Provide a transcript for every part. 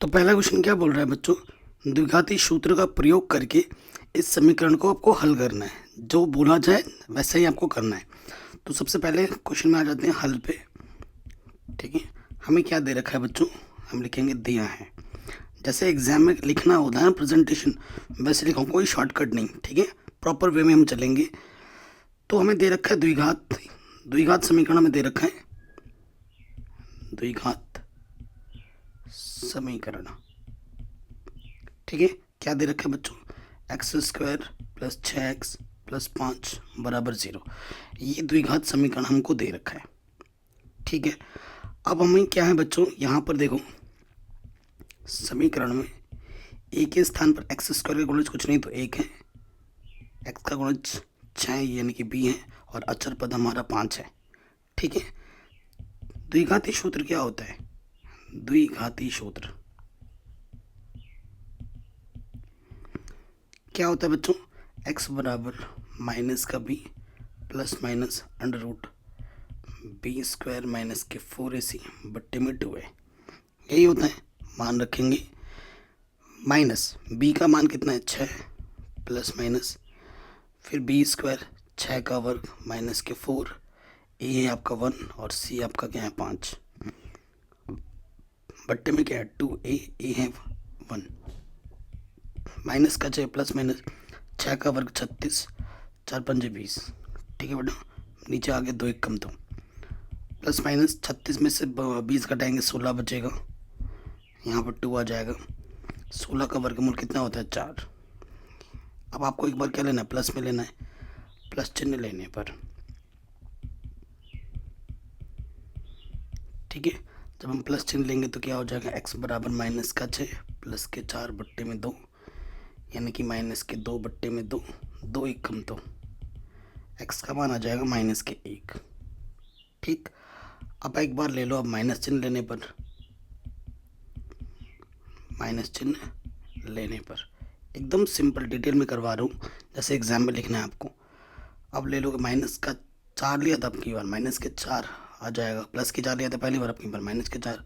तो पहला क्वेश्चन क्या बोल रहा है बच्चों, द्विघाती सूत्र का प्रयोग करके इस समीकरण को आपको हल करना है। जो बोला जाए वैसा ही आपको करना है। तो सबसे पहले क्वेश्चन में आ जाते हैं हल पे। ठीक है, हमें क्या दे रखा है बच्चों, हम लिखेंगे दिया है। जैसे एग्जाम में लिखना होता है ना प्रेजेंटेशन, वैसे लिखो, कोई शॉर्टकट नहीं। ठीक है, प्रॉपर वे में हम चलेंगे। तो हमें दे रखा है द्विघात, द्विघात समीकरण हमें दे रखा है, द्विघात समीकरण। ठीक है, क्या दे रखा है बच्चों, x square plus 6x plus 5 बराबर 0। ये द्विघात समीकरण हमको दे रखा है। ठीक है, अब हमें क्या है बच्चों, यहाँ पर देखो समीकरण में एक के स्थान पर एक्स स्क्वायर का गुणज कुछ नहीं तो एक है, एक्स का गुणज 6 यानी कि b है, और अचर पद हमारा 5 है। ठीक है, द्विघाती सूत्र क्या होता है, द्विघाती सूत्र क्या होता है बच्चों, x बराबर माइनस का b plus minus under root B square minus के 4ac बट्टे में 2 है। यही होता है, मान रखेंगे। माइनस b का मान कितना है 6 प्लस माइनस फिर बी स्क्वायर 6 का वर्ग माइनस के 4, ए है आपका 1 और सी आपका क्या है 5, बट्टे में क्या है 2a, ए है 1, माइनस का 6 प्लस माइनस 6 का वर्ग 36, 4 पंजे 20। ठीक है बेटा, नीचे आगे 2 एक कम, तो प्लस माइनस 36 में से 20 घटाएंगे 16 बचेगा, यहाँ पर 2 आ जाएगा। 16 का वर्गमूल कितना होता है 4। अब आपको एक बार क्या लेना है, प्लस में लेना है, प्लस चिन्ह लेने पर। ठीक है, जब हम प्लस चिन्ह लेंगे तो क्या हो जाएगा, x बराबर माइनस का 6 प्लस के 4 बट्टे में 2 यानी कि माइनस के 2 बट्टे में 2, 2 एक कम, तो x का मान आ जाएगा माइनस के 1। ठीक, अब एक बार ले लो, अब माइनस चिन्ह लेने पर, माइनस चिन्ह लेने पर एकदम सिंपल डिटेल में करवा रहा हूँ, जैसे एग्जाम में लिखना है आपको। अब ले लो, माइनस का 4 लिया था, अब की बार माइनस के 4 आ जाएगा, प्लस के 4 लिया था पहली बार, अब की बार माइनस के 4,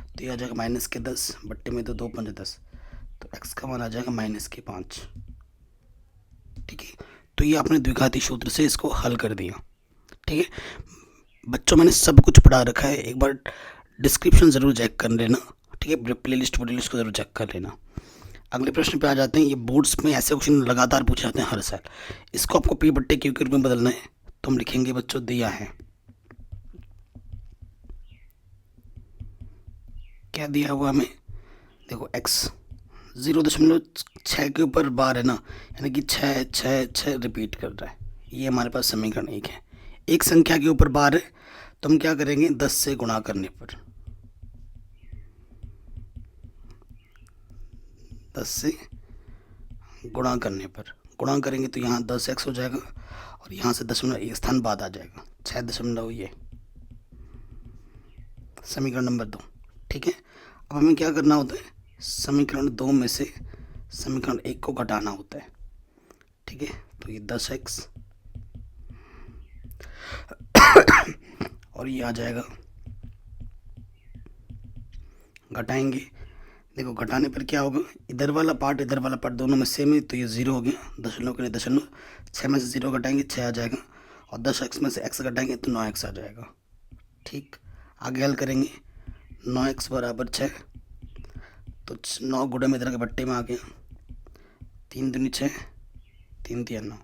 तो ये आ जाएगा माइनस के 10 बट्टे में तो 2 पंजे 10, तो x का मान आ जाएगा माइनस के 5। ठीक है, तो ये आपने द्विघाती सूत्र से इसको हल कर दिया। ठीक है बच्चों, मैंने सब कुछ पढ़ा रखा है, एक बार डिस्क्रिप्शन ज़रूर चेक कर लेना। ठीक है, प्ले लिस्ट को ज़रूर चेक कर लेना। अगले प्रश्न पे आ जाते हैं। ये बोर्ड्स में ऐसे क्वेश्चन लगातार पूछे जाते हैं हर साल। इसको आपको पी बट्टे क्यू के रूप में बदलना है, तो हम लिखेंगे बच्चों दिया है, क्या दिया हुआ हमें, देखो x 0.6 के ऊपर बार है ना, यानी कि 6 6 6 रिपीट कर रहा है। ये हमारे पास समीकरण एक है। एक संख्या के ऊपर बार है तो हम क्या करेंगे, 10 से गुणा करने पर, 10 से गुणा करने पर गुणा करेंगे तो यहाँ 10x हो जाएगा, और यहाँ से दशमलव एक स्थान बाद आ जाएगा, 6 ये समीकरण नंबर 2। ठीक है, अब हमें क्या करना होता है, समीकरण 2 में से समीकरण 1 को घटाना होता है। ठीक है, तो ये 10x और ये आ जाएगा, घटाएंगे, देखो घटाने पर क्या होगा, इधर वाला पार्ट दोनों में सेम है, तो ये 0 हो गया, दशमलव के लिए दशमलव, 6 में से 0 घटाएंगे 6 आ जाएगा, और 10x में से x घटाएंगे तो 9x आ जाएगा। ठीक, आगे हल करेंगे, 9x बराबर 6, तो 9 गुणे में इधर के बट्टे में आ गया, 3 दूनी 6, 3 तिया 9,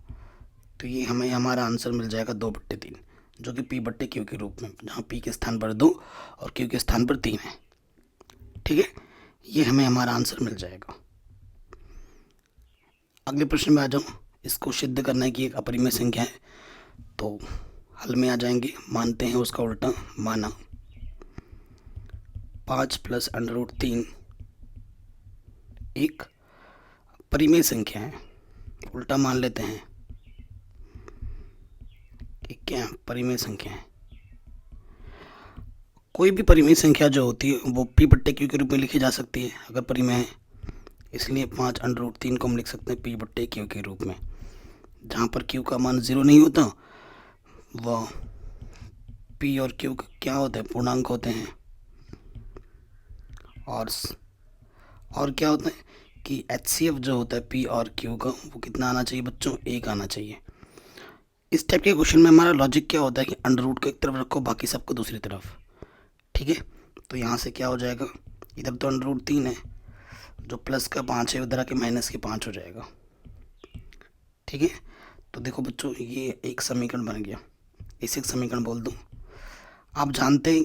तो ये हमें हमारा आंसर मिल जाएगा 2/3, जो कि p बट्टे क्यू के रूप में, जहाँ p के स्थान पर 2 और q के स्थान पर 3 है। ठीक है, ये हमें हमारा आंसर मिल जाएगा। अगले प्रश्न में आ जाऊँ, इसको सिद्ध करना है कि एक अपरिमेय संख्या है, तो हल में आ जाएंगे, मानते हैं उसका उल्टा, माना 5 प्लस अंडर रूट 3 एक परिमेय संख्या है, उल्टा मान लेते हैं कि क्या परिमेय संख्या है। कोई भी परिमेय संख्या जो होती है वो p बट्टे क्यू के रूप में लिखी जा सकती है अगर परिमेय है, इसलिए 5 अंडर रूट 3 को हम लिख सकते हैं p बट्टे क्यू के रूप में, जहाँ पर q का मान 0 नहीं होता, वह p और q क्या होते हैं, पूर्णांक होते हैं, और और क्या होता है कि HCF जो होता है P और Q का, वो कितना आना चाहिए बच्चों, 1 आना चाहिए। इस टाइप के क्वेश्चन में हमारा लॉजिक क्या होता है कि अंडर रूट को एक तरफ रखो, बाकी सबको दूसरी तरफ। ठीक है, तो यहाँ से क्या हो जाएगा, इधर तो अंडर रूट 3 है, जो प्लस का 5 है उधर आके माइनस के 5 हो जाएगा। ठीक है, तो देखो बच्चों ये एक समीकरण बन गया, इसे एक समीकरण बोल दूँ। आप जानते हैं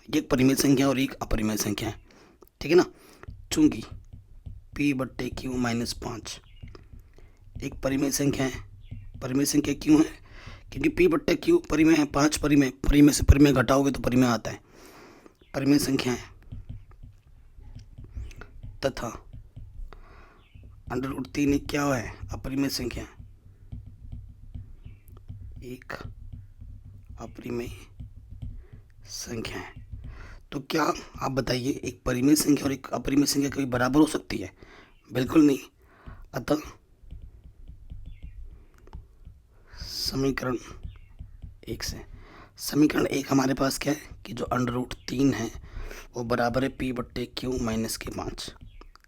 ये एक परिमेय संख्या और एक अपरिमेय संख्या है। ठीक है ना, चूंकि P/Q माइनस 5 एक परिमेय संख्या है। परिमेय संख्या क्यों है, क्योंकि P/Q परिमेय है, 5 परिमेय, परिमेय से परिमेय घटाओगे तो परिमेय आता है, परिमेय संख्या है। तथा अंडर रूट 3 एक क्या है, अपरिमेय संख्या, एक अपरिमेय संख्या है। तो क्या आप बताइए, एक परिमेय संख्या और एक अपरिमेय संख्या कभी बराबर हो सकती है? बिल्कुल नहीं। अतः समीकरण 1 से, समीकरण 1 हमारे पास क्या है कि जो अंडर रूट 3 है वो बराबर है P/Q माइनस के 5।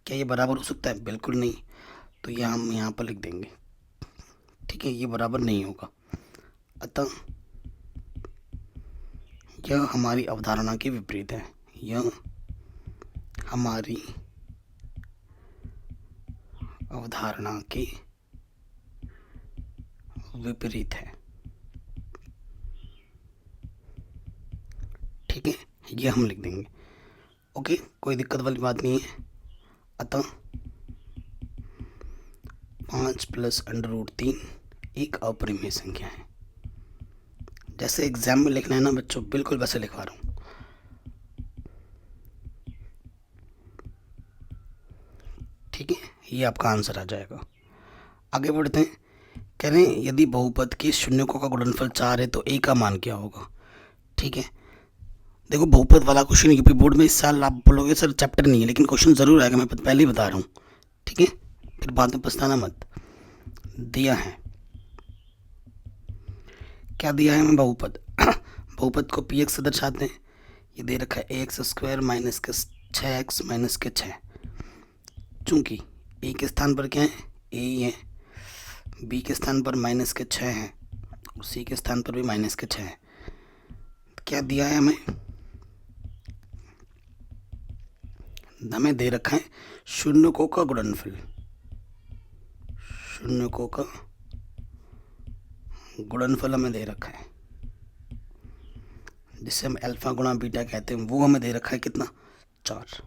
क्या ये बराबर हो सकता है? बिल्कुल नहीं। तो यह हम यहाँ पर लिख देंगे। ठीक है, ये बराबर नहीं होगा। अतः यह हमारी अवधारणा के विपरीत है, यह हमारी अवधारणा के विपरीत है। ठीक है, ये हम लिख देंगे। ओके, कोई दिक्कत वाली बात नहीं है। अतः 5 प्लस अंडर रूट 3 एक अपरिमेय संख्या है। जैसे एग्जाम में लिखना है ना बच्चों, बिल्कुल वैसे लिखवा रहा हूँ। ठीक है, ये आपका आंसर आ जाएगा। आगे बढ़ते हैं। कह रहे हैं यदि बहुपद के शून्यकों का गुणनफल 4 है तो a का मान क्या होगा। ठीक है, देखो बहुपद वाला क्वेश्चन यूपी बोर्ड में इस साल आप बोलोगे सर चैप्टर नहीं है, लेकिन क्वेश्चन ज़रूर आएगा, मैं पहले ही बता रहा हूँ। ठीक है, फिर बाद में पछताना मत। दिया है, क्या दिया है हमें, बहुपद। बहुपद को px से दर्शाते हैं। ये दे रखा है ax² माइनस के 6x माइनस के 6। चूँकि a के स्थान पर क्या है, a ही है, b के स्थान पर माइनस के 6 है और c के स्थान पर भी माइनस के 6 है। क्या दिया है हमें, हमें दे रखा है शून्यकों का गुणनफल, शून्यकों का गुणनफल हमें दे रखा है, जिसे हम अल्फा गुणा बीटा कहते हैं, वो हमें दे रखा है कितना, 4।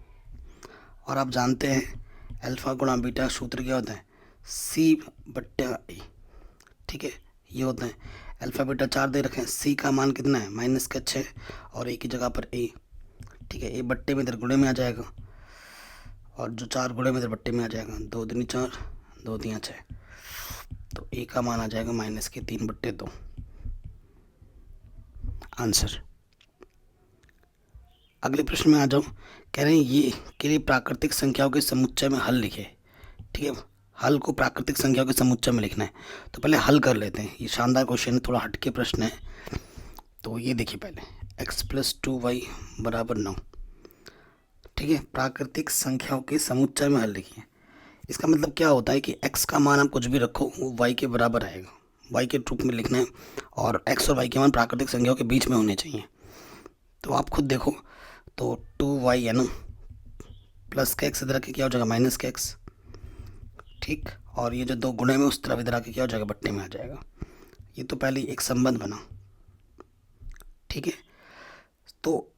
और आप जानते हैं अल्फा गुणा बीटा सूत्र क्या होता है, C/A। ठीक है, ये होता है अल्फा बीटा 4 दे रखे हैं, C का मान कितना है, माइनस का 6 और A की जगह पर A। ठीक है, A बट्टे में इधर गुणे में आ जाएगा और जो 4 गुणे में इधर बट्टे में आ जाएगा, 2 दूनी 4 2 तिया 6, तो A का मान आ जाएगा माइनस के 3/2 आंसर। अगले प्रश्न में आ जाओ। कह रहे हैं ये के लिए प्राकृतिक संख्याओं के समुच्चय में हल लिखे। ठीक है, हल को प्राकृतिक संख्याओं के समुच्चय में लिखना है। तो पहले हल कर लेते हैं, ये शानदार क्वेश्चन है, थोड़ा हटके प्रश्न है। तो ये देखिए पहले x + 2y = 9। ठीक है, प्राकृतिक संख्याओं के समुच्चय में हल लिखिए। इसका मतलब क्या होता है कि x का मान आप कुछ भी रखो वो y के बराबर आएगा, y के रूप में लिखना है, और x और y के मान प्राकृतिक संख्याओं के बीच में होने चाहिए। तो आप खुद देखो, तो 2y है ना, प्लस का x इधर आके क्या हो जाएगा, माइनस का x। ठीक, और ये जो 2 गुणे में उस तरफ इधर आके क्या हो जाएगा, बट्टे में आ जाएगा। ये तो पहले एक संबंध बना। ठीक है, तो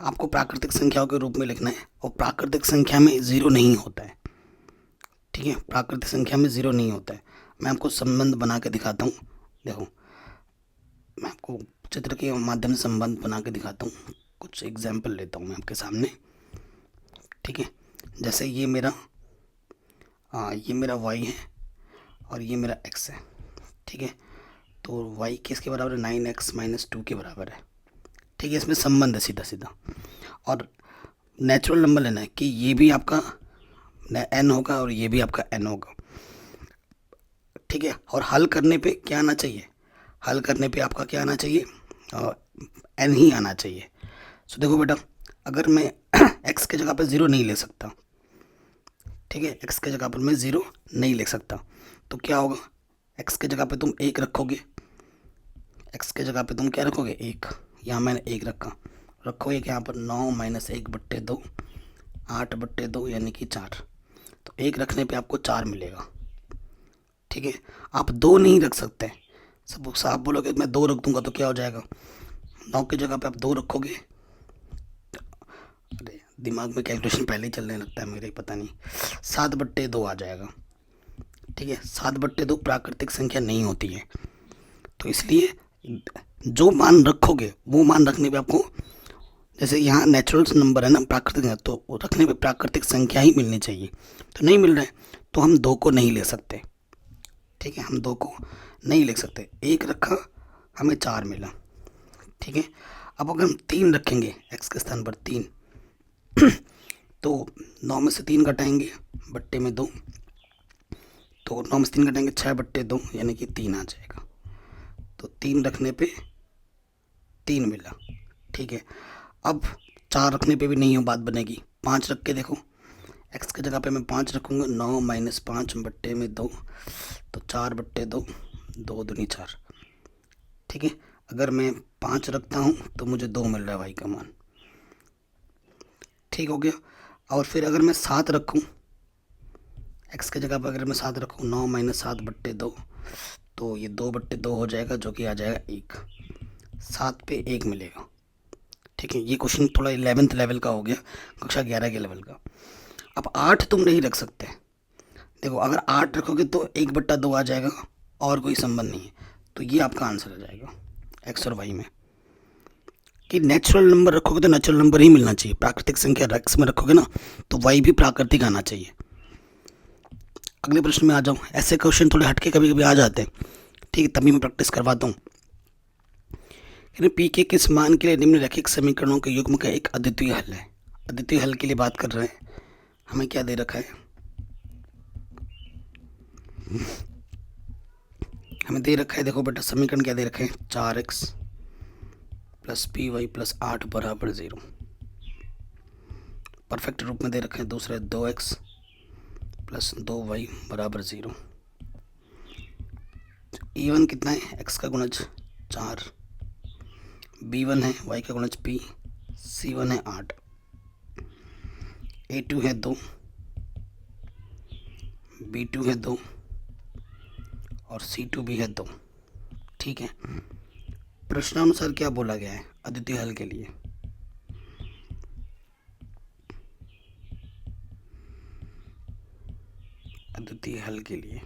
आपको प्राकृतिक संख्याओं के रूप में लिखना है, और प्राकृतिक संख्या में 0 नहीं होता है। ठीक है, प्राकृतिक संख्या में 0 नहीं होता है। मैं आपको संबंध बना के दिखाता हूँ। देखो, मैं आपको चित्र के माध्यम से संबंध बना के दिखाता हूँ। कुछ एग्जाम्पल लेता हूँ मैं आपके सामने। ठीक है, जैसे ये मेरा y है और ये मेरा x है। ठीक है, तो y किसके बराबर है, 9x - 2 के बराबर है। ठीक है, इसमें संबंध है सीधा सीधा। और नेचुरल नंबर लेना है कि ये भी आपका n होगा और ये भी आपका n होगा। ठीक है, और हल करने पे क्या आना चाहिए, हल करने पे आपका क्या आना चाहिए, n ही आना चाहिए। सो देखो बेटा, अगर मैं x के जगह पे 0 नहीं ले सकता, ठीक है, एक्स के जगह पर मैं 0 नहीं लिख सकता, तो क्या होगा, एक्स के जगह पे तुम 1 रखोगे, एक्स के जगह पे तुम क्या रखोगे 1, यहाँ मैंने 1 रखा, रखोगे यहाँ पर 9 माइनस 1/2, 8/2 यानी कि 4, तो 1 रखने पे आपको 4 मिलेगा। ठीक है, आप 2 नहीं रख सकते, सब आप बोलोगे मैं 2 रख दूंगा तो क्या हो जाएगा, 9 की जगह पे आप 2 रखोगे, अरे दिमाग में कैलकुलेशन पहले ही चलने लगता है मेरे, पता नहीं, 7/2 आ जाएगा। ठीक है, 7/2 प्राकृतिक संख्या नहीं होती है, तो इसलिए जो मान रखोगे वो मान रखने पे आपको, जैसे यहाँ नेचुरल नंबर है ना प्राकृतिक है, तो वो रखने पे प्राकृतिक संख्या ही मिलनी चाहिए, तो नहीं मिल रहा है तो हम 2 को नहीं ले सकते। ठीक है, हम 2 को नहीं लिख सकते, 1 रखा हमें 4 मिला। ठीक है, अब अगर हम 3 रखेंगे एक्स के स्थान पर 3 तो 9 में से 3 घटाएंगे बट्टे में 2, तो 9 में से 3 घटाएंगे 6/2 यानी कि 3 आ जाएगा, तो 3 रखने पे 3 मिला। ठीक है, अब 4 रखने पे भी नहीं हो बात बनेगी, 5 रख के देखो, एक्स की जगह पे मैं 5 रखूँगा, 9 माइनस 5/2 तो 4/2, 2 दूनी 4। ठीक है, अगर मैं 5 रखता हूँ तो मुझे 2 मिल रहा है वाई का मान। ठीक हो गया, और फिर अगर मैं 7 रखूँ, एक्स की जगह पर अगर मैं 7 रखूँ, 9 माइनस 7/2 तो ये 2/2 हो जाएगा, जो कि आ जाएगा 1, 7 पे 1 मिलेगा। ठीक है, ये क्वेश्चन थोड़ा 11th लेवल का हो गया, कक्षा 11 के लेवल का। अब 8 तुम नहीं रख सकते, देखो अगर 8 रखोगे तो 1/2 आ जाएगा और कोई संबंध नहीं है, तो ये आपका आंसर आ जाएगा एक्स और वाई में। कि नेचुरल नंबर रखोगे तो नेचुरल नंबर ही मिलना चाहिए, प्राकृतिक संख्या एक्स में रखोगे ना तो वाई भी प्राकृतिक आना चाहिए। अगले प्रश्न में आ जाऊँ, ऐसे क्वेश्चन थोड़े हटके कभी कभी आ जाते हैं, ठीक है, तभी मैं प्रैक्टिस करवाता हूँ। पी के किस मान के लिए निम्नलिखित समीकरणों के युग्म का एक अद्वितीय हल है। अद्वितीय हल के लिए बात कर रहे हैं, हमें क्या दे रखा है, हमें दे रखा है, देखो बेटा समीकरण क्या दे रखे हैं, 4x plus P Y plus 8 बराबर 0, परफेक्ट रूप में दे रखे हैं। दूसरा 2x प्लस 2y बराबर 0। E1 कितना है, x का गुणज 4, B1 है y का गुणज p, C1 है 8, A2 है 2, B2 है 2 और C2 भी है 2। ठीक है, प्रश्नानुसार क्या बोला गया है अद्वितीय हल के लिए, अद्वितीय हल के लिए,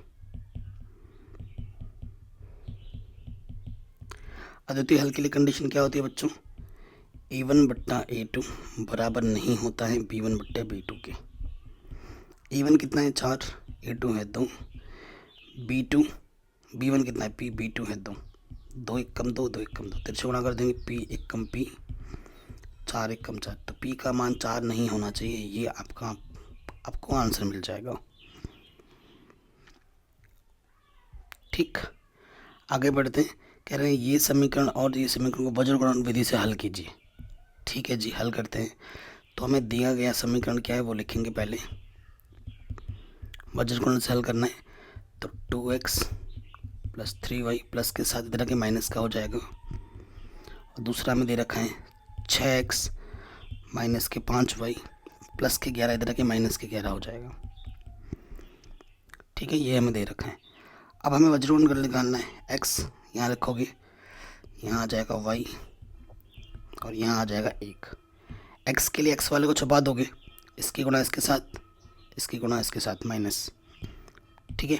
अद्वितीय हल के लिए कंडीशन क्या होती है बच्चों, A1/A2 बराबर नहीं होता है B1/B2 के। A1 कितना है 4, A2 है 2, B1 कितना है P, B2 है 2, 2 1 कम 2, 2 1 कम 2, तिरछे गुणा कर देंगे, P 1 कम P, 4 1 कम 4, तो P का मान 4 नहीं होना चाहिए, ये आपको आंसर मिल जाएगा। ठीक, आगे बढ़ते हैं, कह रहे हैं ये समीकरण और ये समीकरण को वज्रगुणन विधि से हल कीजिए। ठीक है जी, हल करते हैं। तो हमें दिया गया समीकरण क्या है वो लिखेंगे पहले, वज्रगुणन से हल करना है, तो 2x प्लस 3y प्लस के साथ इधर के माइनस का हो जाएगा, और दूसरा हमें दे रखा है 6x माइनस के 5y प्लस के 11 इधर के माइनस के 11 हो जाएगा। ठीक है, ये हमें दे रखा है। अब हमें वज्रगुणन कर निकालना है, x यहाँ रखोगे, यहाँ आ जाएगा y और यहाँ आ जाएगा 1। x के लिए x वाले को छुपा दोगे, इसकी गुणा इसके साथ, इसकी गुणा इसके साथ माइनस। ठीक है,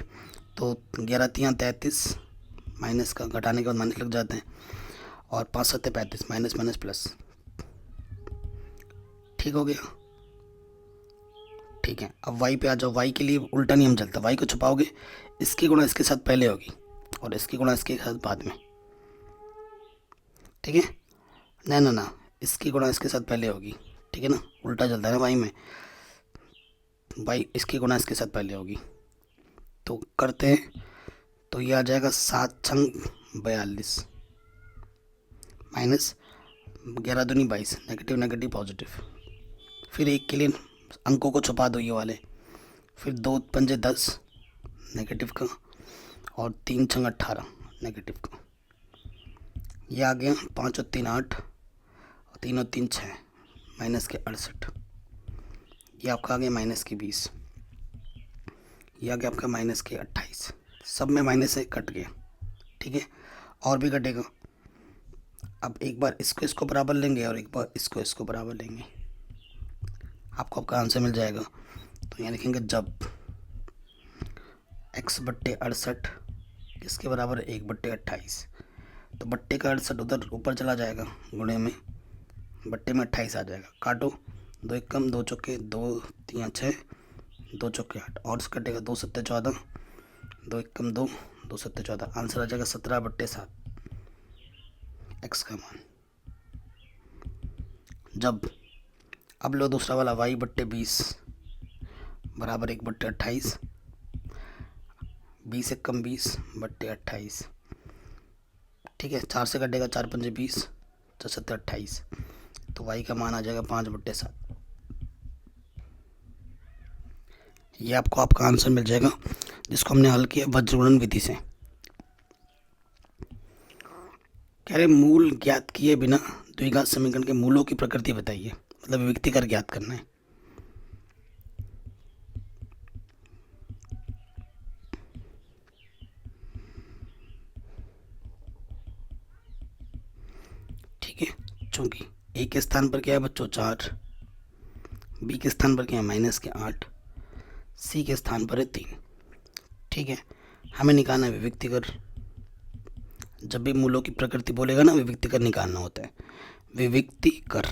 तो 11 3 33, माइनस का घटाने के बाद माइनस लग जाते हैं, और 5 7 35, माइनस माइनस प्लस। ठीक हो गया, ठीक है। अब y पे आ जाओ, y के लिए उल्टा नियम चलता है, y को छुपाओगे, इसकी गुणा इसके साथ पहले होगी और इसकी गुणा इसके साथ बाद में। ठीक है, ना इसकी गुणा इसके साथ पहले होगी, ठीक है ना, उल्टा चलता है ना y में, y इसकी गुणा इसके साथ पहले होगी। तो करते हैं, तो ये आ जाएगा 7 छंग 42 माइनस 11 दूनी 22, नेगेटिव नेगेटिव पॉजिटिव। फिर 1 के लिए अंकों को छुपा दो ये वाले, फिर 2 पंजे 10 नेगेटिव का, और 3 छंग 18 नेगेटिव का। ये आ गया 5 और 3 8, और 3 और 3 6, माइनस के 68। ये आपका आ गया माइनस के 20। ये आ गया आपका माइनस के 28। सब में माइनस से कट गया, ठीक है। और भी कटेगा। अब एक बार इसको बराबर लेंगे और एक बार इसको बराबर लेंगे, आपको आपका आंसर मिल जाएगा। तो यहाँ लिखेंगे जब x/68 किसके बराबर है, 1/28। तो बट्टे का 68 उधर ऊपर चला जाएगा, गुणे में बट्टे में 28 आ जाएगा। काटो, 2 एकम 2 चौके 2 3 6, 2 चौके 8, और कटेगा 2 7 14, 2 एकम 2 2 7 14। आंसर आ जाएगा 17/7 एक्स का मान। जब अब लो दूसरा वाला y/20 बराबर 1/28, 20 एकम 20/28, ठीक है। 4 से कटेगा, 4 पंजे 20, 4 7 28। तो y का मान आ जाएगा 5/7। ये आपको आपका आंसर मिल जाएगा, जिसको हमने हल किया वज्रगुणन विधि से। कह रहे मूल ज्ञात किए बिना द्विघात समीकरण के मूलों की प्रकृति बताइए, मतलब विविक्ति कर ज्ञात करना है। ठीक है, चूंकि ए के स्थान पर क्या है बच्चों 4, बी के स्थान पर क्या है माइनस के 8, सी के स्थान पर है 3, ठीक है। हमें निकालना है विविक्ति कर। जब भी मूलों की प्रकृति बोलेगा ना, विविक्ति कर निकालना होता है। विविक्ति कर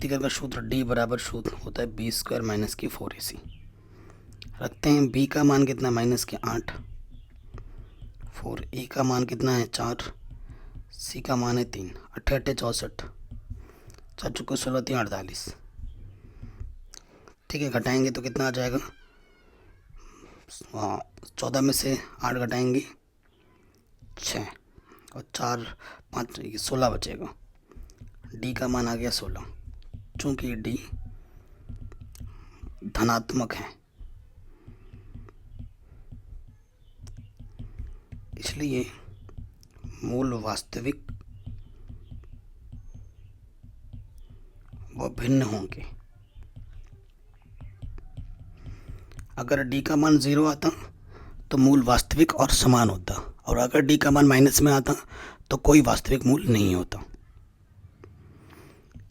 का सूत्र d बराबर सूत्र होता है b² माइनस की 4ac। रखते हैं b का मान कितना, माइनस के 8, 4, a का मान कितना है 4, c का मान है 3, 8 8 64, 4 चुके 16 3 48, ठीक है। घटाएंगे तो कितना आ जाएगा, 14 में से 8 घटाएंगे 6, और 4 5 16 बचेगा। d का मान आ गया 16। चूंकि d धनात्मक है, इसलिए मूल वास्तविक व भिन्न होंगे। अगर d का मान 0 आता तो मूल वास्तविक और समान होता, और अगर d का मान माइनस में आता तो कोई वास्तविक मूल नहीं होता।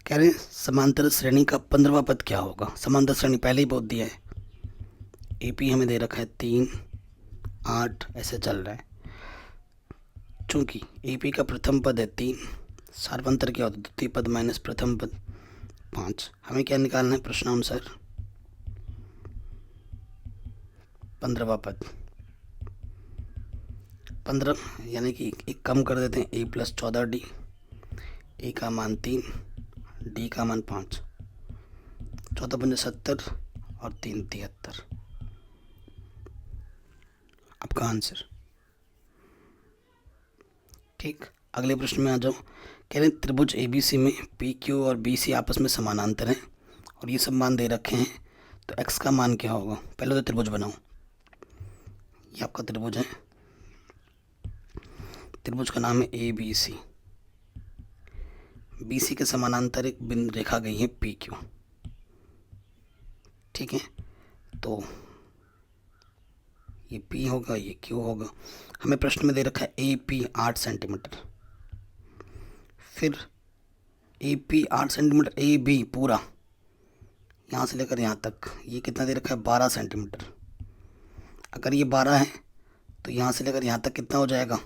कह रहे समांतर श्रेणी का 15वां पद क्या होगा। समांतर श्रेणी पहले ही बहुत दिया है, AP हमें दे रखा है 3 8 ऐसे चल रहा है। चूंकि AP का प्रथम पद है 3, सार्वंतर क्या होता है, द्वितीय पद माइनस प्रथम पद 5। हमें क्या निकालना है प्रश्नानुसार 15वां पद। 15 यानी कि एक कम कर देते हैं, a + 14d, a का मान 3, d का मान 5, 14 पंजे 70 और 3 73। आपका आंसर ठीक। अगले प्रश्न में आ जाओ। कह रहे त्रिभुज ABC में PQ और BC आपस में समानांतर हैं और ये सब मान दे रखे हैं, तो x का मान क्या होगा। पहले तो त्रिभुज बनाओ। ये आपका त्रिभुज है, त्रिभुज का नाम है ABC। BC के समानांतर एक बिंदु रेखा गई है PQ, ठीक है। तो ये P होगा, ये Q होगा। हमें प्रश्न में दे रखा है AP 8 सेंटीमीटर, फिर AP 8 सेंटीमीटर, AB पूरा यहाँ से लेकर यहाँ तक ये कितना दे रखा है 12 सेंटीमीटर। अगर ये 12 है तो यहाँ से लेकर यहाँ तक कितना हो जाएगा,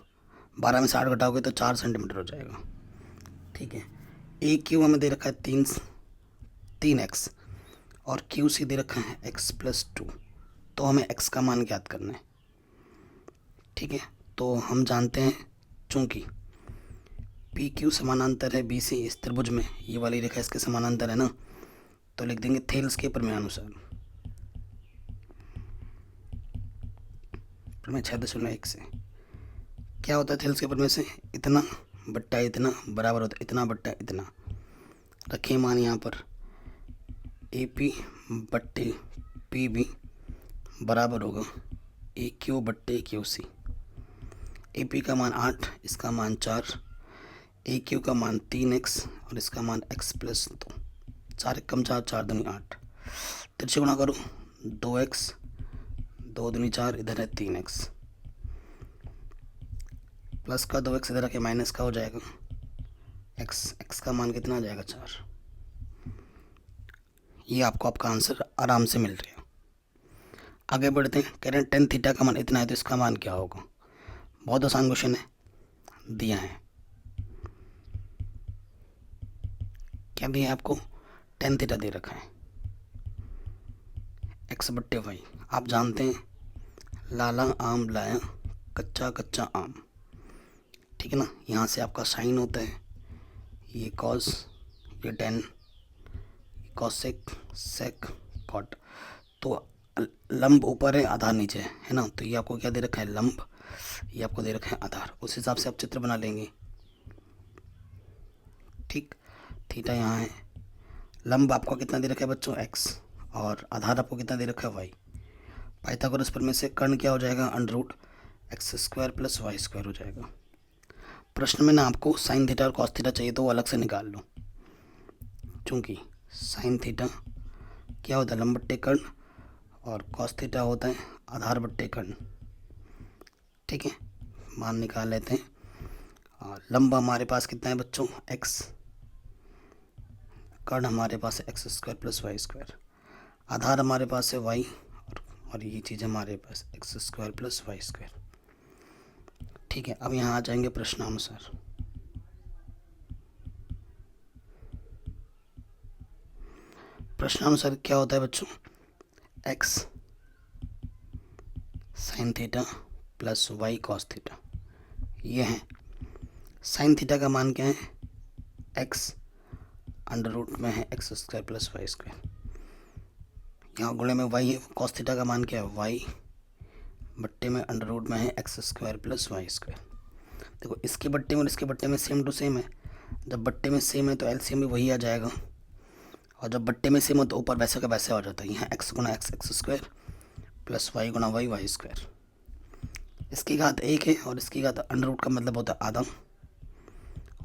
12 में से 8 घटाओगे तो 4 सेंटीमीटर हो जाएगा, ठीक है। AQ हमें दे रखा है 3x और QC दे रखा है x + 2, तो हमें x का मान ज्ञात करना है, ठीक है। तो हम जानते हैं चूँकि PQ समानांतर है BC इस त्रिभुज में, ये वाली रेखा इसके समानांतर है ना, तो लिख देंगे थेल्स के प्रमेय अनुसार, प्रमेय 6.1 से क्या होता है थेल्स के प्रमेय से, इतना बट्टा इतना बराबर होता है इतना बट्टा इतना। रखें मान यहाँ पर ए पी बट्टे पी बी बराबर होगा ए क्यू बट्टे क्यू सी। ए पी का मान 8, इसका मान 4, ए क्यू का मान 3x और इसका मान x+2। 4 कम 4, 4 दूनी 8। तिरछे गुणा करो, 2x 2 दूनी 4, इधर है 3x, प्लस का 2x इधर आके माइनस का हो जाएगा x का मान कितना आ जाएगा 4। ये आपको आपका आंसर आराम से मिल रहा है। आगे बढ़ते हैं। कह रहे हैं टेन थीटा का मान इतना है तो इसका मान क्या होगा। बहुत आसान क्वेश्चन है, दिया है। क्या दिया है आपको, टेन थीटा दे रखा है, x/y। आप जानते हैं लाला आम लाया कच्चा कच्चा आम, ठीक है ना। यहाँ से आपका साइन होता है, ये कॉस, ये टेन, कॉसेक, सेक, कॉट। तो लंब ऊपर है, आधार नीचे है ना। तो ये आपको क्या दे रखा है, लंब। ये आपको दे रखा है आधार। उस हिसाब से आप चित्र बना लेंगे, ठीक। थीटा यहाँ है, लंब आपको कितना दे रखा है बच्चों, x, और आधार आपको कितना दे रखा है, y। पाइथागोरस प्रमेय से कर्ण क्या हो जाएगा, √x² + y² हो जाएगा। प्रश्न में ना आपको साइन थीटा और कॉस थीटा चाहिए तो वो अलग से निकाल लो, क्योंकि साइन थीटा क्या होता है, लंब बट्टे कर्ण, और कॉस थीटा होता है आधार बट्टे कर्ण, ठीक है। मान निकाल लेते हैं। और लंब हमारे पास कितना है बच्चों, x, कर्ण हमारे पास है x² + y², आधार हमारे पास है y, और ये चीज़ हमारे पास x² + y², ठीक है। अब यहाँ आ जाएंगे प्रश्नानुसार। प्रश्नानुसार क्या होता है बच्चों, x sine theta + y cos theta, ये है। साइन थीटा का मान क्या है, x √ में है x² + y², यहाँ गुणे में y है। कॉस थीटा का मान क्या है, y बट्टे में √ में है x² + y²। देखो इसके बट्टे में और इसके बट्टे में सेम टू सेम है। जब बट्टे में सेम है तो एलसीएम भी वही आ जाएगा, और जब बट्टे में सेम हो तो ऊपर वैसे का वैसे हो जाता है। यहाँ x गुणा x² + y गुणा y² इसकी घात 1 है, और इसकी घात √ का मतलब होता है आधा,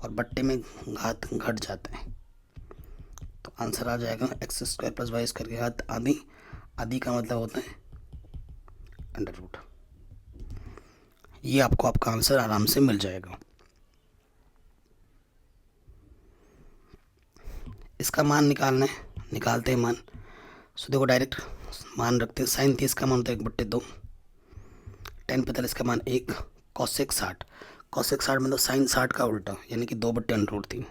और बट्टे में घात घट जाता है। तो आंसर आ जाएगा x² + y² की घात आधी। आधी का मतलब होता है √ ये आपको आपका आंसर आराम से मिल जाएगा। इसका मान निकालना है, निकालते हैं मान। सो देखो डायरेक्ट मान रखते हैं। साइन 30 का मान होता है 1/2, टेन 45 का मान 1, कॉसेक 60, कॉसेक 60 मतलब साइन 60 का उल्टा, यानी कि 2/√3।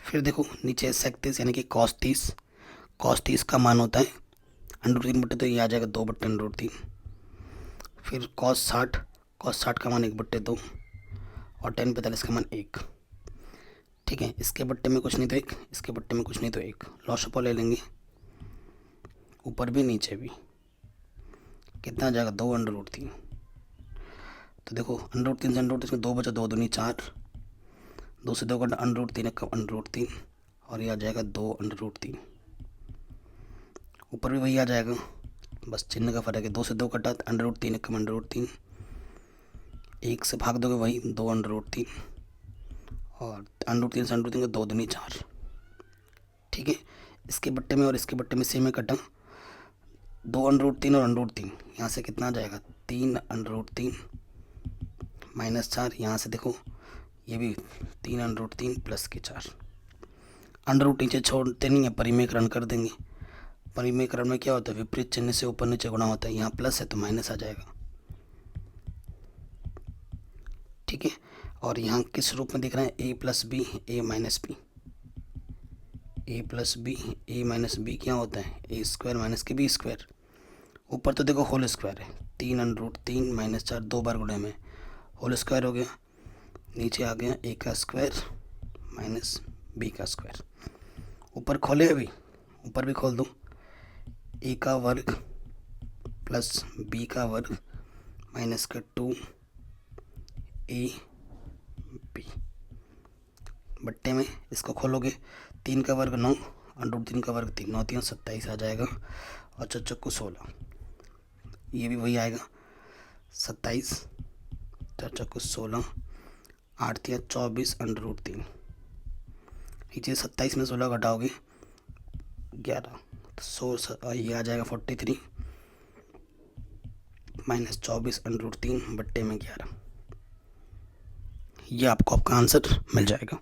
फिर देखो नीचे सेक 30 यानी कि कॉस 30, कॉस 30 का मान होता है √3/, तो ये आ जाएगा 2/√3। फिर कॉस 60, कॉस 60 का मान 1/2, और टेन 45 का मान 1, ठीक है। इसके बट्टे में कुछ नहीं तो 1, इसके बट्टे में कुछ नहीं तो 1, लॉसअप ले लेंगे, ऊपर भी नीचे भी। कितना आ जाएगा, 2/√3। तो देखो √3 से √3 2 बचा, 2 दूनी 4, 2 से 2 का √3 का √3, और ये आ जाएगा 2/√3। ऊपर भी वही आ जाएगा, बस चिन्ह का फर्क है। 2 से 2 कटा, √3 का √3, 1 से भाग दोगे वही 2/√3, और √3 से √3 का 2 दूनी 4, ठीक है। इसके बट्टे में और इसके बट्टे में सेम है, कटा 2/√3 और √3, यहाँ से कितना आ जाएगा 3/√3 -4, यहाँ से देखो ये भी 3/√3 प्लस के 4। √ नीचे छोड़ते नहीं है, परिमेयकरण कर देंगे। परिमेयकरण में क्या होता है, विपरीत चिन्ह से ऊपर नीचे गुणा होता है। यहाँ प्लस है तो माइनस आ जाएगा, ठीक है। और यहाँ किस रूप में दिख रहा है, a + b a - b, a + b a - b क्या होता है, a² - b²। ऊपर तो देखो होल स्क्वायर है, 3/√3 - 4 2 बार गुणे में होल स्क्वायर हो गया। नीचे आ गया a² - b²। ऊपर खोले, अभी ऊपर भी खोल दूँ, a² + b² -2 a b, बट्टे में इसको खोलोगे 3 का वर्ग 9, √3 का वर्ग 3, 9 3 27 आ जाएगा। और चौचक्कू 16, ये भी वही आएगा 27, चौचक्कू 16, 8 3 24 √3। ये चीज़ 27 में 16 घटाओगे 11, तो ये आ जाएगा 43 माइनस 24 √3 बट्टे में 11। ये आपको आपका आंसर मिल जाएगा।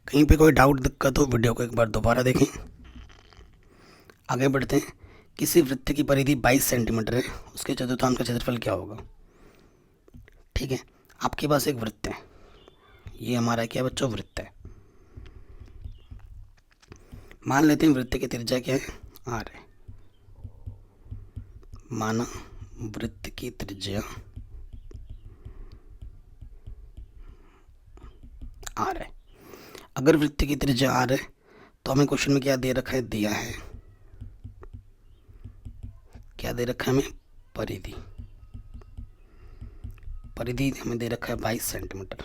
कहीं पे कोई डाउट दिक्कत हो वीडियो को एक बार दोबारा देखें। आगे बढ़ते हैं। किसी वृत्त की परिधि 22 सेंटीमीटर है, उसके चतुर्थांश का क्षेत्रफल क्या होगा। ठीक है, आपके पास एक वृत्त है, ये हमारा क्या बच्चों वृत्त है। मान लेते हैं वृत्त की त्रिज्या क्या है, आर है। माना वृत्त की त्रिज्या आर है। अगर वृत्त की त्रिज्या आर है तो हमें क्वेश्चन में क्या दे रखा है, दिया है क्या दे रखा है हमें, परिधि। परिधि हमें दे रखा है 22 सेंटीमीटर।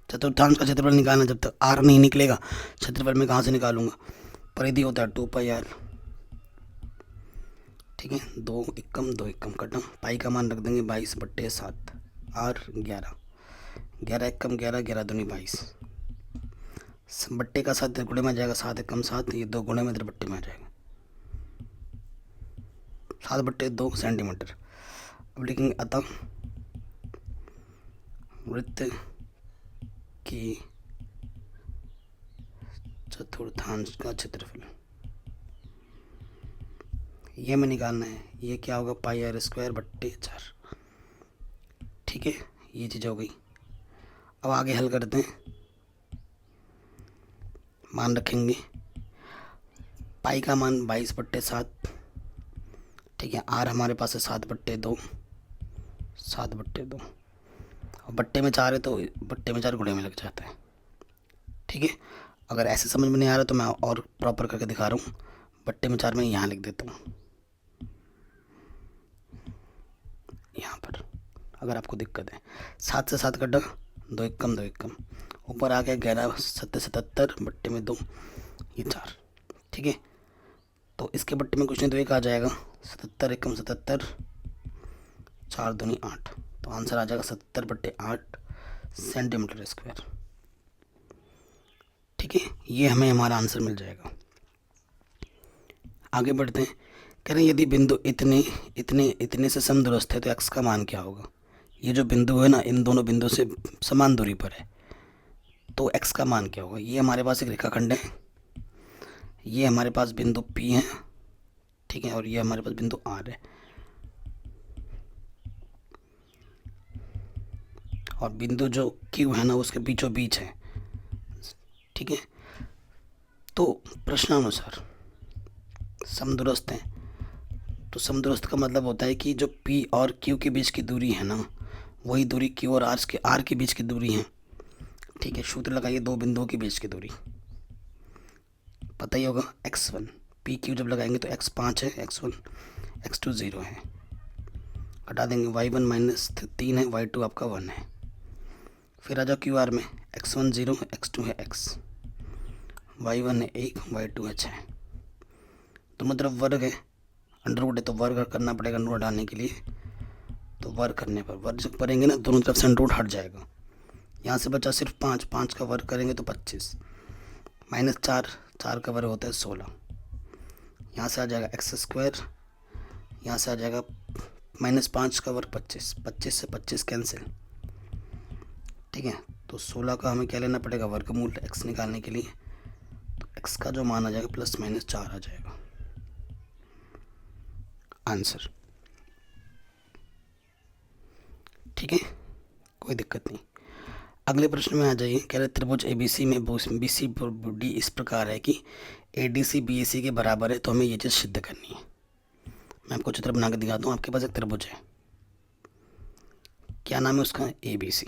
चतुर्थांश का क्षेत्रफल निकालना, जब तक आर नहीं निकलेगा क्षेत्रफल में कहाँ से निकालूंगा, परिधि होता है 2πr। ठीक है, 2 एकम 2 एकम कटा, पाई का मान रख देंगे 22/7, आर 11, 11 एकम 11, 11 दूनी 22, बट्टे का 7 गुणे में आ जाएगा, 7 एकम 7, ये 2 गुणे में इधर बट्टे में आ जाएगा, 7/2 सेंटीमीटर। अब लिखेंगे अतः वृत्त की चतुर्थांश का क्षेत्रफल, ये हमें निकालना है। ये क्या होगा, πr²/4। ठीक है, ये चीज़ हो गई। अब आगे हल करते हैं। मान रखेंगे पाई का मान 22/7। ठीक है, आर हमारे पास है 7/2, 7/2, और बट्टे में 4 है तो बट्टे में 4 गुणे में लग जाता है। ठीक है, अगर ऐसे समझ में नहीं आ रहा तो मैं और प्रॉपर करके दिखा रहा हूँ। बट्टे में 4 में यहाँ लिख देता हूँ, यहाँ पर, अगर आपको दिक्कत है। 7 से 7 कटा, 2 एकम 2 एकम, ऊपर आ गया 11 7 77 बट्टे में 2, ये 4। ठीक है, तो इसके बट्टे में कुछ नहीं तो एक आ जाएगा, 77 एकम 77, 4 दूनी 8, तो आंसर आ जाएगा 70/8 सेंटीमीटर स्क्वायर। ठीक है, ये हमें हमारा आंसर मिल जाएगा। आगे बढ़ते हैं। कह रहे हैं यदि बिंदु इतने इतने इतने से समदूरस्थ है तो एक्स का मान क्या होगा। ये जो बिंदु है ना, इन दोनों बिंदु से समान दूरी पर है, तो एक्स का मान क्या होगा। ये हमारे पास एक रेखाखंड है, ये हमारे पास बिंदु पी है, ठीक है, और ये हमारे पास बिंदु आर है, और बिंदु जो क्यू है ना उसके बीचों बीच है। ठीक है, तो प्रश्नानुसार समदूरस्थ हैं, तो समदूरस्थ का मतलब होता है कि जो P और Q के बीच की दूरी है ना, वही दूरी Q और R के बीच की दूरी है। ठीक है, सूत्र लगाइए, दो बिंदुओं के बीच की दूरी पता ही होगा, x1 PQ जब लगाएंगे तो x 5 है, x1 x2 0 है, हटा देंगे, y1 -3 है, y2 आपका 1 है। फिर आ जाओ QR में, x1 0 है, x2 है x, y1 है 1, y2 है 6, दोनों तरफ वर्ग है, अंडरवुड है तो वर्ग करना पड़ेगा अंडरवुड डालने के लिए, तो वर्ग करने पर वर्ग जब करेंगे ना दोनों तरफ से अंडरवुड हट जाएगा। यहाँ से बचा सिर्फ 5, 5 का वर्ग करेंगे तो 25, -4, 4 का वर्ग होता है 16, यहाँ से आ जाएगा x², यहाँ से आ जाएगा -5 का वर्ग 25, 25 से 25 कैंसिल। ठीक है, तो 16 का हमें क्या लेना पड़ेगा, वर्गमूल x निकालने के लिए, तो x का जो मान आ जाएगा +-4 आ जाएगा आंसर। ठीक है, कोई दिक्कत नहीं। अगले प्रश्न में आ जाइए। कह रहे त्रिभुज ABC में BC डी इस प्रकार है कि ADC BAC के बराबर है, तो हमें ये चीज़ सिद्ध करनी है। मैं आपको चित्र बना के दिखाता हूँ। आपके पास एक त्रिभुज है, क्या नाम है उसका, ABC।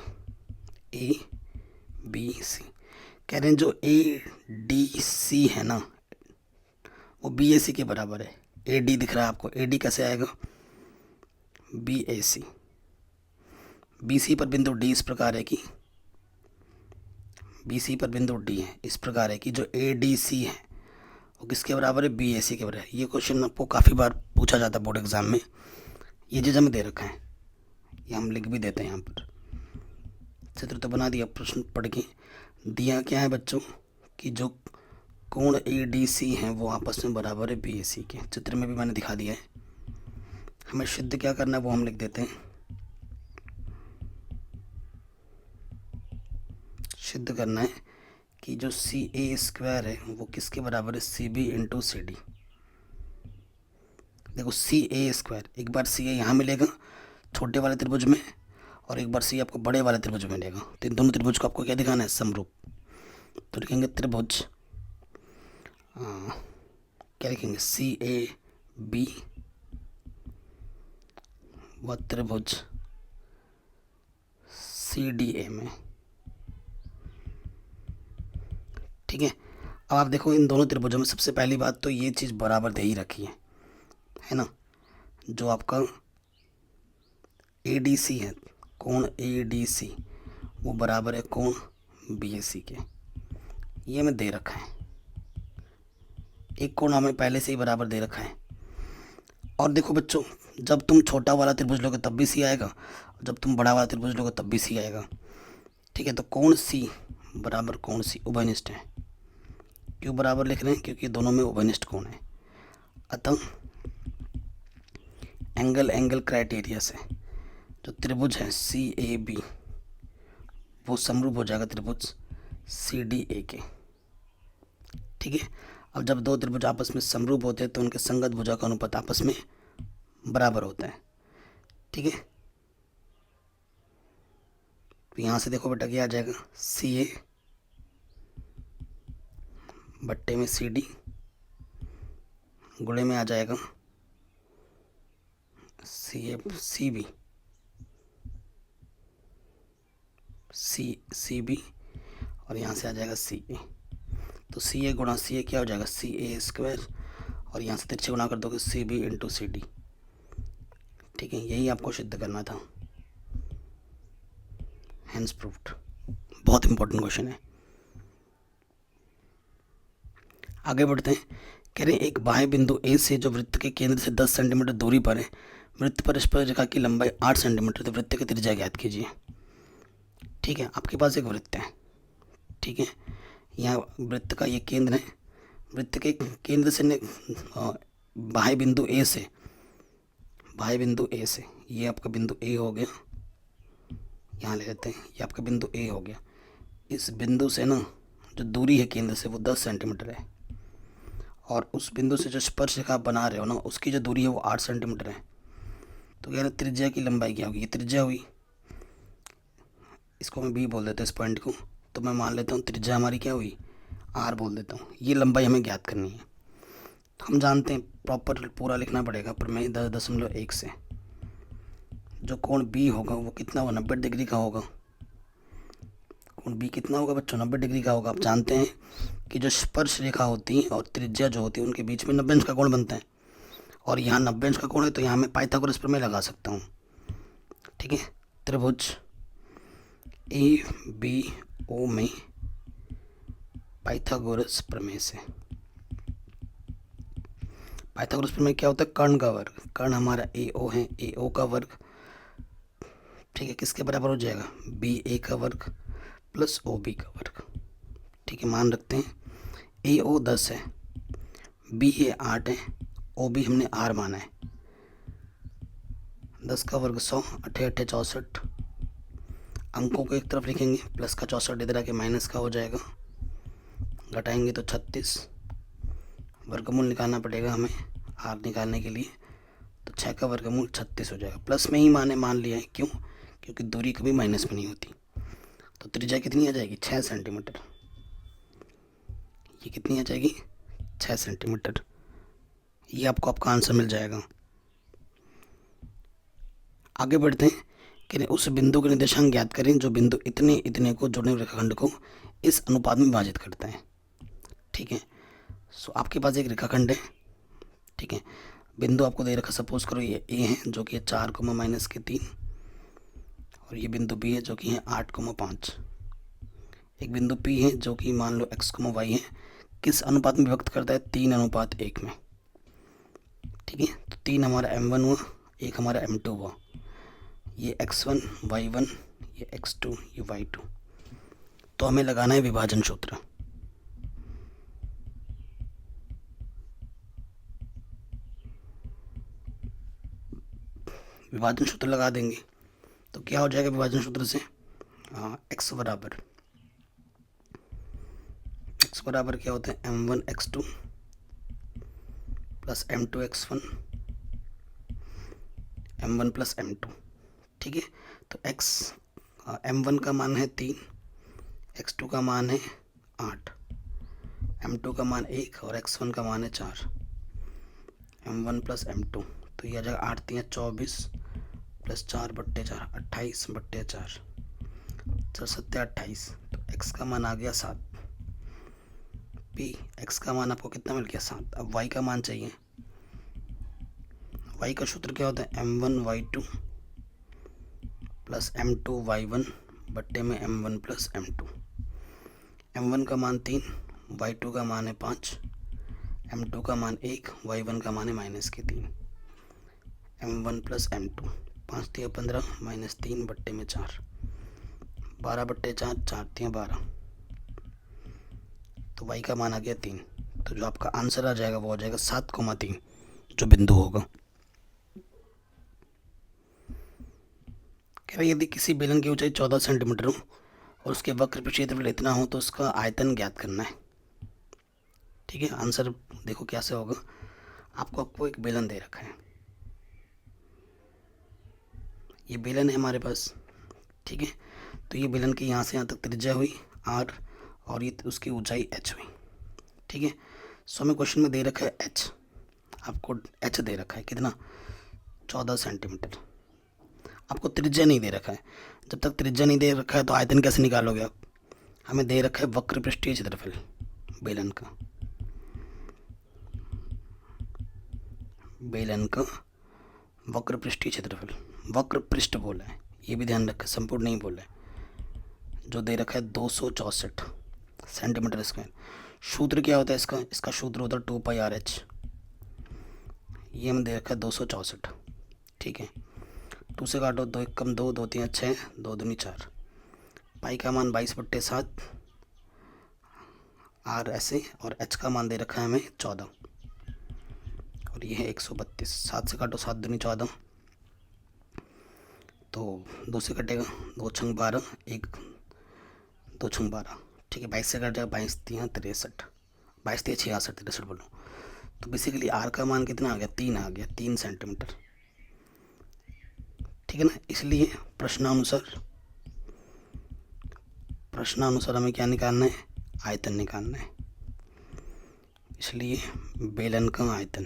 कह रहे हैं जो ADC है ना वो BAC के बराबर है। AD दिख रहा है आपको, AD कैसे आएगा, BAC। BC पर बिंदु D इस प्रकार है कि बी सी पर बिंदु डी है, इस प्रकार है कि जो ए डी सी है वो किसके बराबर है, बी ए सी के बराबर है। ये क्वेश्चन आपको काफ़ी बार पूछा जाता है बोर्ड एग्जाम में। ये चीज़ हमें दे रखा है, ये हम लिख भी देते हैं यहाँ पर। चित्र तो बना दिया, प्रश्न पढ़ के दिया क्या है बच्चों कि जो कोण ए डी सी हैं वो आपस में बराबर है बी ए सी के। चित्र में भी मैंने दिखा दिया है। हमें सिद्ध क्या करना है वो हम लिख देते हैं। सिद्ध करना है कि जो सी ए स्क्वायर है वो किसके बराबर है, C B into C D. देखो सी ए स्क्वायर, एक बार सी ए यहाँ मिलेगा छोटे वाले त्रिभुज में और एक बार सी आपको बड़े वाले त्रिभुज में मिलेगा। तो इन दोनों त्रिभुज को आपको क्या दिखाना है, समरूप। तो लिखेंगे त्रिभुज, क्या लिखेंगे, सी ए बी व त्रिभुज सी डी ए में। ठीक है। अब आप देखो इन दोनों त्रिभुजों में सबसे पहली बात तो ये चीज़ बराबर दे ही रखी है ना। जो आपका ए डी सी है, कोण ए डी सी वो बराबर है कोण बी ए सी के। ये हमें दे रखा है, एक कोण हमें पहले से ही बराबर दे रखा है। और देखो बच्चों, जब तुम छोटा वाला त्रिभुज लोगे तब भी सी आएगा, जब तुम बड़ा वाला त्रिभुज लोगे तब भी सी आएगा। ठीक है। तो कोण सी बराबर कोण सी उभयनिष्ठ है। क्यों बराबर लिख रहे हैं, क्योंकि दोनों में उभयनिष्ठ कोण है। अतः एंगल क्राइटेरिया से जो त्रिभुज है सी ए बी वो समरूप हो जाएगा त्रिभुज सी डी ए के। ठीक है। अब जब दो त्रिभुज आपस में समरूप होते हैं तो उनके संगत भुजा का अनुपात आपस में बराबर होता है। ठीक है। तो यहाँ से देखो बेटा क्या आ जाएगा, सी ए बट्टे में सी डी गुणे में आ जाएगा सी बी सी बी और यहाँ से आ जाएगा सी ए। तो सी ए गुणा सी ए क्या हो जाएगा, सी ए स्क्वायर, और यहाँ से तिरछे गुणा कर दोगे C B into C D. ठीक है। यही आपको सिद्ध करना था। Hence proved. बहुत इंपॉर्टेंट क्वेश्चन है। आगे बढ़ते हैं। कह रहे हैं एक बाह्य बिंदु ए से जो वृत्त के केंद्र से 10 सेंटीमीटर दूरी पर है, वृत्त पर स्पर्शरेखा की लंबाई 8 सेंटीमीटर, तो वृत्त की त्रिज्या ज्ञात कीजिए। ठीक है। आपके पास एक वृत्त है। ठीक है। यहाँ वृत्त का ये केंद्र है, वृत्त के केंद्र से बाह्य बिंदु ए से ये आपका बिंदु ए हो गया, यहाँ ले लेते हैं, ये आपका बिंदु ए हो गया। इस बिंदु से ना जो दूरी है केंद्र से वो 10 सेंटीमीटर है, और उस बिंदु से जो स्पर्शरेखा आप बना रहे हो ना उसकी जो दूरी है वो 8 सेंटीमीटर है। तो यार त्रिज्या की लंबाई क्या होगी, ये त्रिज्या हुई, इसको मैं बी बोल देता हूँ इस पॉइंट को। तो मैं मान लेता हूँ त्रिज्या हमारी क्या हुई, आर बोल देता हूँ। ये लंबाई हमें ज्ञात करनी है। तो हम जानते हैं प्रॉपर पूरा लिखना पड़ेगा, पर मैं 10.1 से जो कोण बी होगा वो कितना होगा, 90 डिग्री का होगा। कोण बी कितना होगा बच्चों, 90 डिग्री का होगा। आप जानते हैं कि जो स्पर्श रेखा होती है और त्रिज्या जो होती है उनके बीच में 90 अंश का कोण बनता है, और यहाँ 90 अंश का कोण है तो यहाँ मैं पाइथागोरस प्रमेय लगा सकता हूँ। ठीक है। त्रिभुज ए बी ओ में पाइथागोरस प्रमेय से, पाइथागोरस प्रमेय क्या होता है, कर्ण का वर्ग। कर्ण हमारा ए ओ है, ए ओ का वर्ग ठीक है किसके बराबर हो जाएगा, बी ए का वर्ग प्लस ओ बी का वर्ग। ठीक है। मान रखते हैं ए ओ 10 है, बी ए 8 है, ओ बी हमने आर माना है। 10 का वर्ग 100, 8 8 64। अंकों को एक तरफ लिखेंगे, प्लस का 64 इधर आके माइनस का हो जाएगा, घटाएंगे तो 36। वर्गमूल निकालना पड़ेगा हमें आर निकालने के लिए, तो 6 का वर्गमूल 36 हो जाएगा। प्लस में ही मान लिया है, क्यों, क्योंकि दूरी कभी माइनस में नहीं होती। तो त्रिज्या कितनी आ जाएगी, 6 सेंटीमीटर। ये कितनी आ जाएगी, 6 सेंटीमीटर। ये आपको आपका आंसर मिल जाएगा। आगे बढ़ते हैं कि उस बिंदु के निर्देशांक ज्ञात करें जो बिंदु इतने इतने को जोड़ने वाले रेखाखंड को इस अनुपात में विभाजित करता है। ठीक है। सो आपके पास एक रेखाखंड है। ठीक है। बिंदु आपको दे रखा, सपोज करो ये ए है जो कि है 4, -3, और ये बिंदु बी है जो कि है 8, 5। एक बिंदु P है जो कि मान लो x, y है, किस अनुपात में व्यक्त करता है? 3:1 में। ठीक है, तो 3 हमारा m1 हुआ, 1 हमारा m2 हुआ, ये x1 y1, ये x2 ये y2। तो हमें लगाना है विभाजन सूत्र। विभाजन सूत्र लगा देंगे तो क्या हो जाएगा विभाजन सूत्र से? x बराबर क्या होता है? m1 x2 plus m2 x1 m1 plus m2। ठीक है, तो m1 का मान है 3, x2 का मान है 8, m2 का मान 1 और x1 का मान है 4, m1 प्लस m2। तो यह आ जाएगा 8 3 24 प्लस 4/4 28/4, 4 7 28। तो x का मान आ गया 7। p x का मान आपको कितना मिल गया? 7। अब y का मान चाहिए। y का सूत्र क्या होता है? m1 y2 plus m2 y1 बट्टे में m1 प्लस m2। m1 का मान 3, y2 का मान है 5, m2 का मान 1, y1 का मान है -3। m1 प्लस m2, 5 3 15 -3 बट्टे में 4, 12/4, 4 3 12। तो y का मान आ गया 3। तो जो आपका आंसर आ जाएगा वो हो जाएगा 7,3 जो बिंदु होगा। कह रहे यदि किसी बेलन की ऊंचाई 14 सेंटीमीटर हो और उसके वक्र पर क्षेत्रफल इतना हो तो उसका आयतन ज्ञात करना है। ठीक है, आंसर देखो कैसे होगा। आपको एक बेलन दे रखा है, ये बेलन है हमारे पास। ठीक है, तो ये बेलन की यहाँ से यहाँ तक त्रिज्या हुई r और ये उसकी ऊंचाई h हुई। ठीक है, सो हमें क्वेश्चन में दे रखा है h, आपको h दे रखा है कितना? 14 सेंटीमीटर। आपको त्रिज्या नहीं दे रखा है। जब तक त्रिज्या नहीं दे रखा है तो आयतन कैसे निकालोगे आप? हमें दे रखा है वक्र पृष्ठीय क्षेत्रफल बेलन का, वक्र पृष्ठीय क्षेत्रफल, वक्र पृष्ठ बोला है, ये भी ध्यान रखें, संपूर्ण नहीं बोला है। जो दे रखा है 264 सेंटीमीटर स्क्वायर। सूत्र क्या होता है इसका? इसका सूत्र होता है 2πRh। ये हमें दे रखा है 264। ठीक है, 2 से काटो, 2 1 कम 2, 2 3 6, 2 दूनी 4। पाई का मान 22/7 r ऐसे, और h का मान दे रखा है हमें 14 और ये है 132। 7 से काटो, 7 दूनी 14, तो 2 से कटेगा, 2 छंग 12, 1 2 छंग 12। ठीक है, 22 से कट जाएगा, 22 3 63, 22 3 66 63 बोलो। तो बेसिकली r का मान कितना आ गया? 3 आ गया, 3 सेंटीमीटर। ठीक है ना, इसलिए प्रश्नानुसार हमें क्या निकालना है? आयतन निकालना है। इसलिए बेलन का आयतन,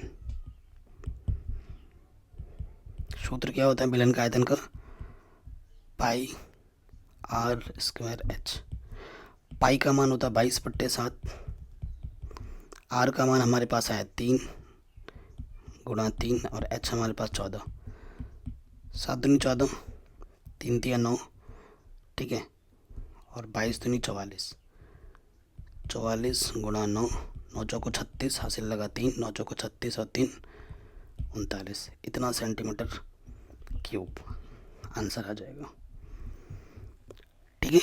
सूत्र क्या होता है बेलन का आयतन का? πr²h। पाई का मान होता है 22/7, r का मान हमारे पास आया 3 × 3 और h हमारे पास 14। 7 दूनी 14, 3 3 9। ठीक है, और 22 दूनी 44, 44 × 9, 9 चौको 36, हासिल लगा 3, 9 चौको 36 और 3 39। इतना सेंटीमीटर क्यूब आंसर आ जाएगा। ठीक है,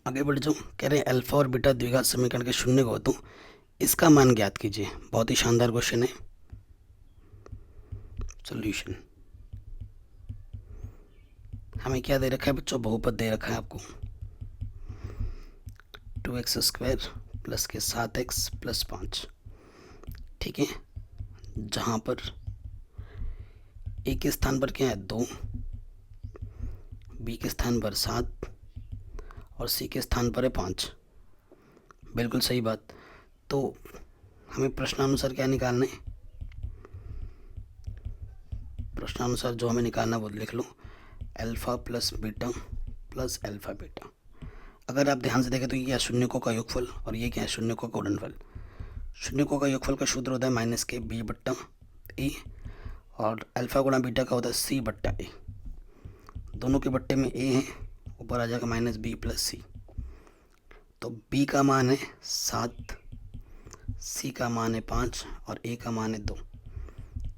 आगे बढ़ जाओ। कह रहे हैं अल्फा और बीटा द्विघात समीकरण के शून्य को तो इसका मान ज्ञात कीजिए। बहुत ही शानदार क्वेश्चन है। सॉल्यूशन हमें क्या दे रखा है बच्चों? बहुपद दे रखा है आपको 2x² प्लस के 7x प्लस 5। ठीक है, जहाँ पर a के स्थान पर क्या है 2, b के स्थान पर 7 और c के स्थान पर है 5। बिल्कुल सही बात। तो हमें प्रश्नानुसार क्या निकालना है? प्रश्नानुसार जो हमें निकालना वो लिख लो, alpha plus beta plus alpha beta. अगर आप ध्यान से देखें तो ये क्या शून्यकों का योगफल और ये क्या है शून्यकों का गुणनफल। शून्यकों का योगफल का सूत्र होता है -b/a और अल्फा गुणा बीटा का होता है c/a। दोनों के बट्टे में ए है, ऊपर आ जाएगा माइनस बी प्लस सी। तो बी का मान है 7, सी का मान है 5 और ए का मान है 2।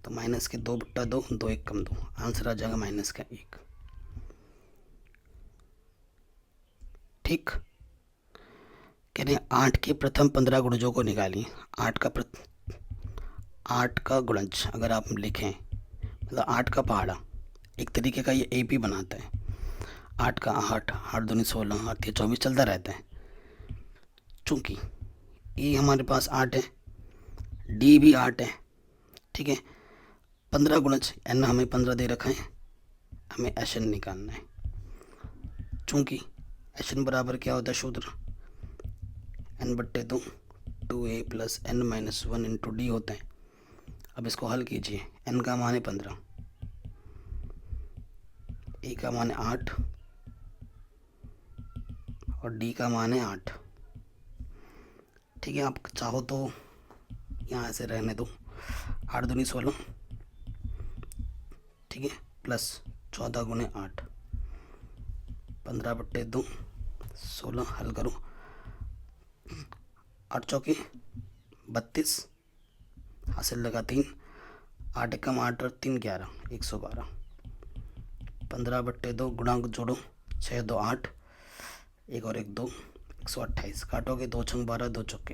तो माइनस के 2/2, 2 1 कम 2, आंसर आ जाएगा माइनस का 1। ठीक, कह रहे हैं 8 के प्रथम 15 गुणजों को निकालिए। 8 का गुणज अगर आप लिखें, मतलब 8 का पहाड़ा, एक तरीके का ये AP बनाता है। 8 का 8, 8 दूनी 16, 8 24 चलता रहता है। चूँकि E हमारे पास 8 है, D भी 8 है, ठीक है। 15 गुणज N हमें 15 दे रखा है, हमें SN निकालना है। चूँकि SN बराबर क्या होता है सूत्र, N/2 2A + N - 1 into D होता है। अब इसको हल कीजिए। N का मान है 15, A का मान है 8 और D का मान है 8। ठीक है, आप चाहो तो यहाँ से रहने दो। 8 दूनी 16, ठीक है, प्लस 14 गुणे 8, 15/2 16, हल करो। 8 चौके 32, हासिल लगा 3, 8 एकम 8 और 3 11, 112। 15/2 गुणांक जोड़ो, 6 2 8, 1 और 1 2, 128। काटोगे 2 छंग 12, 2 चौके,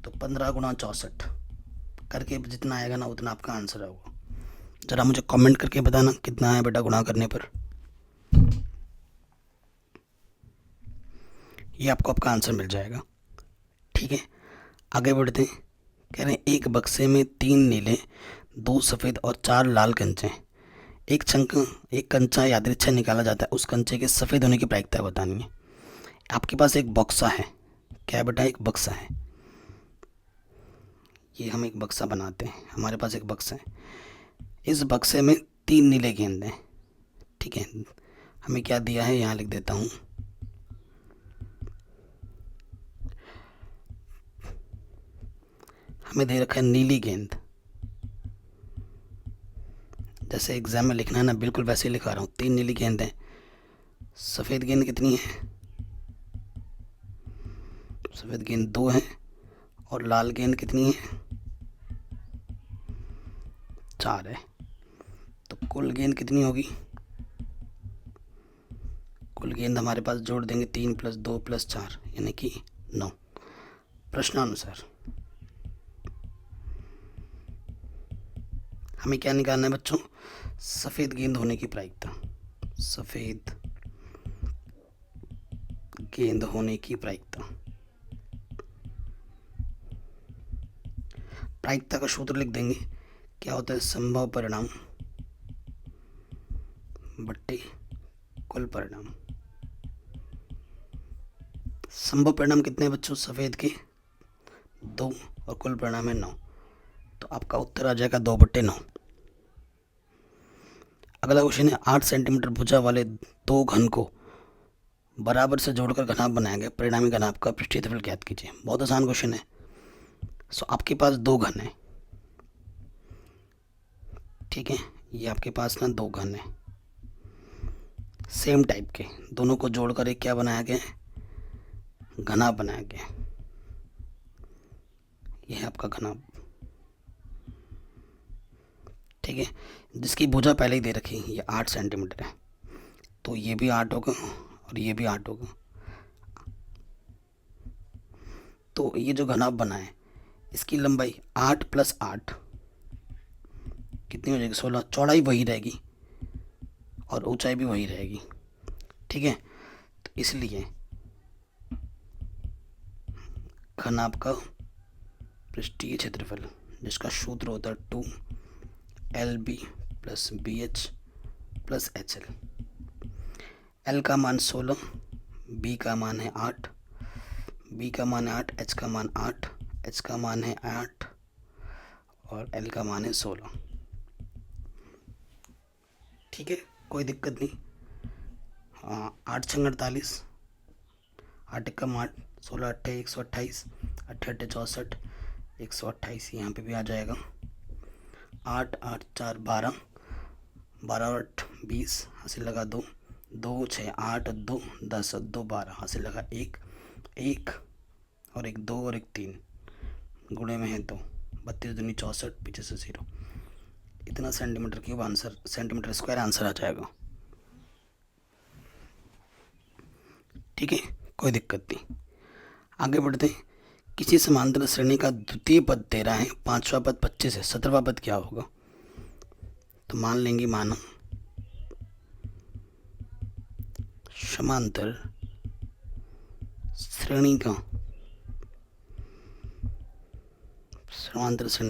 तो 15 गुणा 64 करके जितना आएगा ना उतना आपका आंसर होगा। ज़रा मुझे कमेंट करके बताना कितना आया बेटा गुणा करने पर। ये आपको आपका आंसर मिल जाएगा। ठीक है, आगे बढ़ते हैं। कह रहे हैं एक बक्से में 3 नीले, 2 सफ़ेद और 4 लाल कंचे। एक कंचा यादृच्छा निकाला जाता है, उस कंचे के सफ़ेद होने की प्रायिकता बतानी है। आपके पास एक बक्सा है, क्या बेटा, एक बक्सा है। ये हम एक बक्सा बनाते हैं, हमारे पास एक बक्सा है। इस बक्से में 3 नीले गेंद हैं, ठीक है। हमें क्या दिया है, यहाँ लिख देता हूँ। हमें दे रखा है नीली गेंद। जैसे एग्जाम में लिखना है ना, बिल्कुल वैसे ही लिखा रहा हूँ। 3 नीली गेंद हैं। सफ़ेद गेंद कितनी है, सफ़ेद गेंद 2 है और लाल गेंद कितनी है, 4 है। तो कुल गेंद कितनी होगी, कुल गेंद हमारे पास जोड़ देंगे 3 + 2 + 4 यानी कि 9। प्रश्नानुसार हमें क्या निकालना है बच्चों, सफ़ेद गेंद होने की प्रायिकता। सफ़ेद गेंद होने की प्रायिकता। प्रायिकता का सूत्र लिख देंगे, क्या होता है, संभव परिणाम बट्टे कुल परिणाम। संभव परिणाम कितने हैं बच्चों, सफ़ेद के 2 और कुल परिणाम है 9। तो आपका उत्तर आ जाएगा 2/9। अगला क्वेश्चन है 8 सेंटीमीटर भुजा वाले 2 घन को बराबर से जोड़कर घनाभ बनाया गया, परिणामी घनाभ का पृष्ठीय क्षेत्रफल ज्ञात कीजिए। बहुत आसान क्वेश्चन है। सो आपके पास 2 घन है, ठीक है। ये आपके पास ना 2 घन है सेम टाइप के, दोनों को जोड़कर एक क्या बनाया गया है, घनाभ बनाया गया। यह है आपका घनाभ, ठीक है। जिसकी भुजा पहले ही दे रखी है, ये 8 सेंटीमीटर है, तो ये भी 8 होगा और ये भी 8 होगा। तो ये जो घनाभ बना है, इसकी लंबाई 8 + 8 कितनी हो जाएगी, 16। चौड़ाई वही रहेगी और ऊंचाई भी वही रहेगी, ठीक है। तो इसलिए घनाभ का पृष्ठीय क्षेत्रफल, जिसका सूत्र होता है 2LB + BH + HL। L का मान 16, B का मान है 8, B का मान है 8, H का मान 8, H का मान है 8 और L का मान है 16। ठीक है, कोई दिक्कत नहीं। हाँ, 8 छंग 48, 8 एकम 8, 16 अट्ठे 128, 8 अट्ठे 64, 128 यहाँ पे भी आ जाएगा। 8 8 4 12, 12 और 8 20, हासिल लगा 2, 2 6 8 2 10 2 12, हासिल लगा 1 1 और 1 2 और 1 3, गुणे में है 2, 32 दूनी 64, पीछे से 0। इतना centimetre cube answer, centimetre square answer आ जाएगा। ठीक है, कोई दिक्कत नहीं। आगे बढ़ते हैं। किसी समांतर श्रेणी का द्वितीय पद 13 है, पांचवा पद 25 है, 17वां पद क्या होगा? तो मान लेंगे, माना समांतर श्रेणी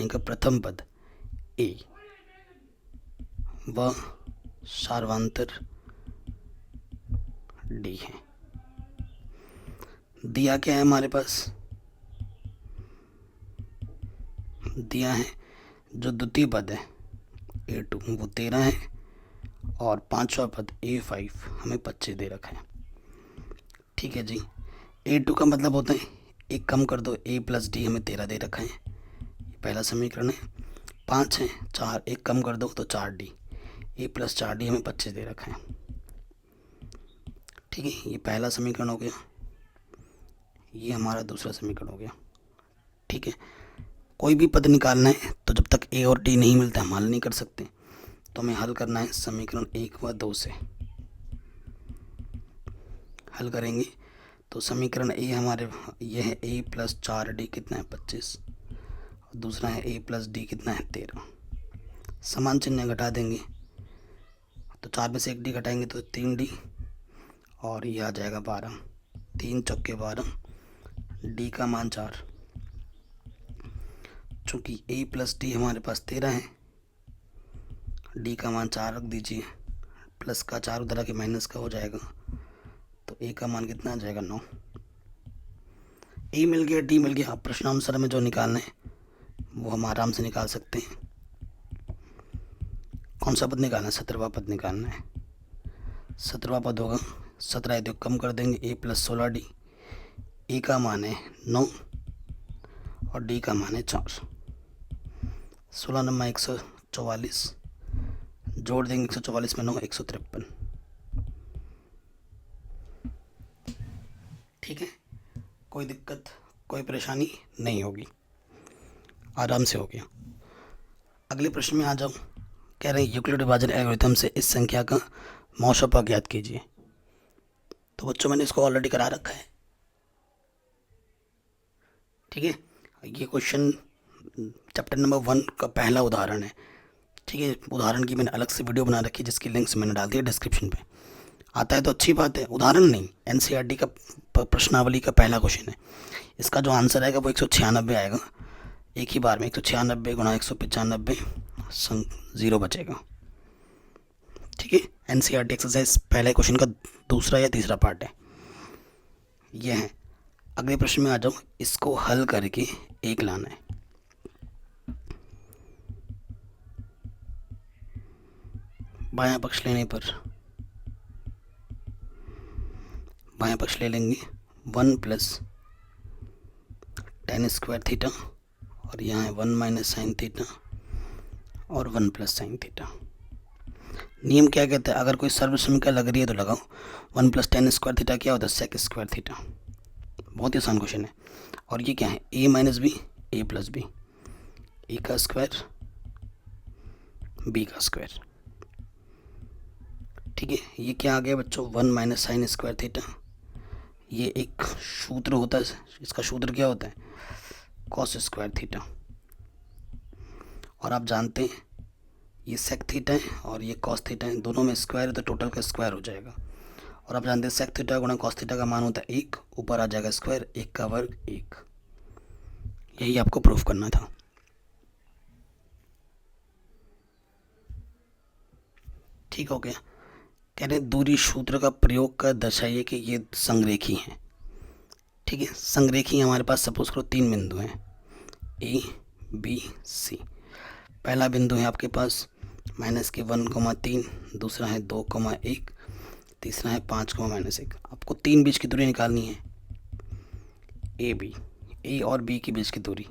का प्रथम पद ए व सार्वांतर डी है। दिया क्या है हमारे पास? दिया है जो द्वितीय पद है A2 वो 13 है और पांचवा पद A5 हमें 25 दे रखा है। ठीक है जी, A2 का मतलब होता है एक कम कर दो, A प्लस डी हमें 13 दे रखा है, ये पहला समीकरण है। 5 है, 4 एक कम कर दो तो 4D, A प्लस 4D हमें 25 दे रखा है। ठीक है, ये पहला समीकरण हो गया, ये हमारा दूसरा समीकरण हो गया। ठीक है, कोई भी पद निकालना है तो जब तक ए और डी नहीं मिलता हम हल नहीं कर सकते, तो हमें हल करना है समीकरण 1 व 2 से। हल करेंगे तो समीकरण ए हमारे ये है ए प्लस 4D कितना है 25, और दूसरा है ए प्लस डी कितना है 13। समान चिन्ह घटा देंगे तो 4 में से 1 डी घटाएंगे तो 3D, और ये आ जाएगा 12, 3 चौके 12, डी का मान 4। चूँकि a प्लस डी हमारे पास 13 है, d का मान 4 रख दीजिए, प्लस का 4 उधर आके माइनस का हो जाएगा, तो a का मान कितना आ जाएगा 9। a मिल गया, d मिल गया। अब प्रश्नानुसार में जो निकालना है वो हम आराम से निकाल सकते हैं। कौन सा पद निकालना है? 17वां पद निकालना है। 17वां पद होगा 17 तो कम कर देंगे, a प्लस 16D, a का मान है 9 और d का मान है 4। 16 नंबर 144, जोड़ देंगे 144 में 9 153। ठीक है, कोई दिक्कत कोई परेशानी नहीं होगी, आराम से हो गया। अगले प्रश्न में आ जाओ। कह रहे हैं यूक्लिड विभाजन एल्गोरिथम से इस संख्या का मौशपा ज्ञात कीजिए। तो बच्चों मैंने इसको ऑलरेडी करा रखा है। ठीक है, ये क्वेश्चन चैप्टर नंबर 1 का पहला उदाहरण है। ठीक है, उदाहरण की मैंने अलग से वीडियो बना रखी है जिसकी लिंक्स मैंने डाल दिया डिस्क्रिप्शन पे। आता है तो अच्छी बात है, उदाहरण नहीं, एनसीईआरटी का प्रश्नावली का पहला क्वेश्चन है। इसका जो आंसर आएगा वो 196 आएगा, एक ही बार में 196 गुणा 195 0 बचेगा। ठीक है, एनसीईआरटी एक्सरसाइज पहले क्वेश्चन का दूसरा या तीसरा पार्ट है ये है। अगले प्रश्न में आ जाओ, इसको हल करके एक लाना है। बायां पक्ष लेने पर बायां पक्ष ले लेंगे 1 प्लस tan स्क्वायर थीटा, और यहाँ है 1 माइनस साइन थीटा और 1 प्लस साइन थीटा। नियम क्या कहता है? अगर कोई सर्वसमीकरण लग रही है तो लगाओ। 1 प्लस tan स्क्वायर थीटा क्या होता है? Sec square theta. बहुत ही आसान क्वेश्चन है। और ये क्या है? a minus B, A plus B, A का स्क्वायर बी का स्क्वायर। ठीक है, ये क्या आ गया बच्चों? 1 माइनस साइन स्क्वायर थीटा। ये एक सूत्र होता है, इसका सूत्र क्या होता है? Cos square theta. और आप जानते हैं ये सेक थीटा है और ये कॉस थीटा है, दोनों में स्क्वायर है तो टोटल का स्क्वायर हो जाएगा। और आप जानते हैं सेक थीटा गुणा कॉस थीटा का मान होता है 1, ऊपर आ जाएगा स्क्वायर, 1 का वर्ग 1। यही आपको प्रूफ करना था। ठीक हो गया। कह रहे दूरी सूत्र का प्रयोग कर दर्शाइए कि ये संरेखी हैं। ठीक है, संरेखी हमारे पास सपोज करो 3 बिंदु हैं, ए बी सी। पहला बिंदु है आपके पास -1,3, दूसरा है 2,1, तीसरा है 5,-1। आपको 3 बीच की दूरी निकालनी है। ए बी, ए और बी के बीच की दूरी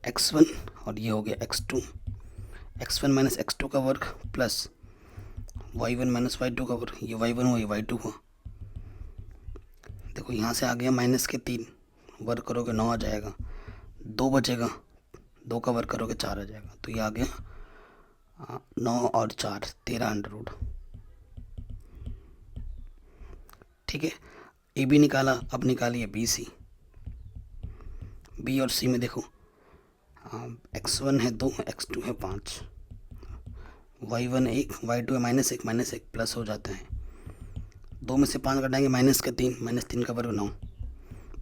x1 और ये हो गया x2, x1 माइनस x2 का वर्ग प्लस y1 माइनस y2 का वर्ग, ये y1 हुआ, ये y2 हुआ। देखो यहाँ से आ गया माइनस के 3, वर्ग करोगे 9 आ जाएगा, 2 बचेगा, 2 का वर्ग करोगे 4 आ जाएगा। तो ये आ गया 9 और 4 13 अंडर रूट। ठीक है, ए बी निकाला, अब निकालिए बी सी। बी और सी में देखो x1 है 2, x2 है 5, y1 1, y2 है -1 प्लस हो जाता है। 2 में से 5 घटाएंगे -3, -3 का वर्ग 9,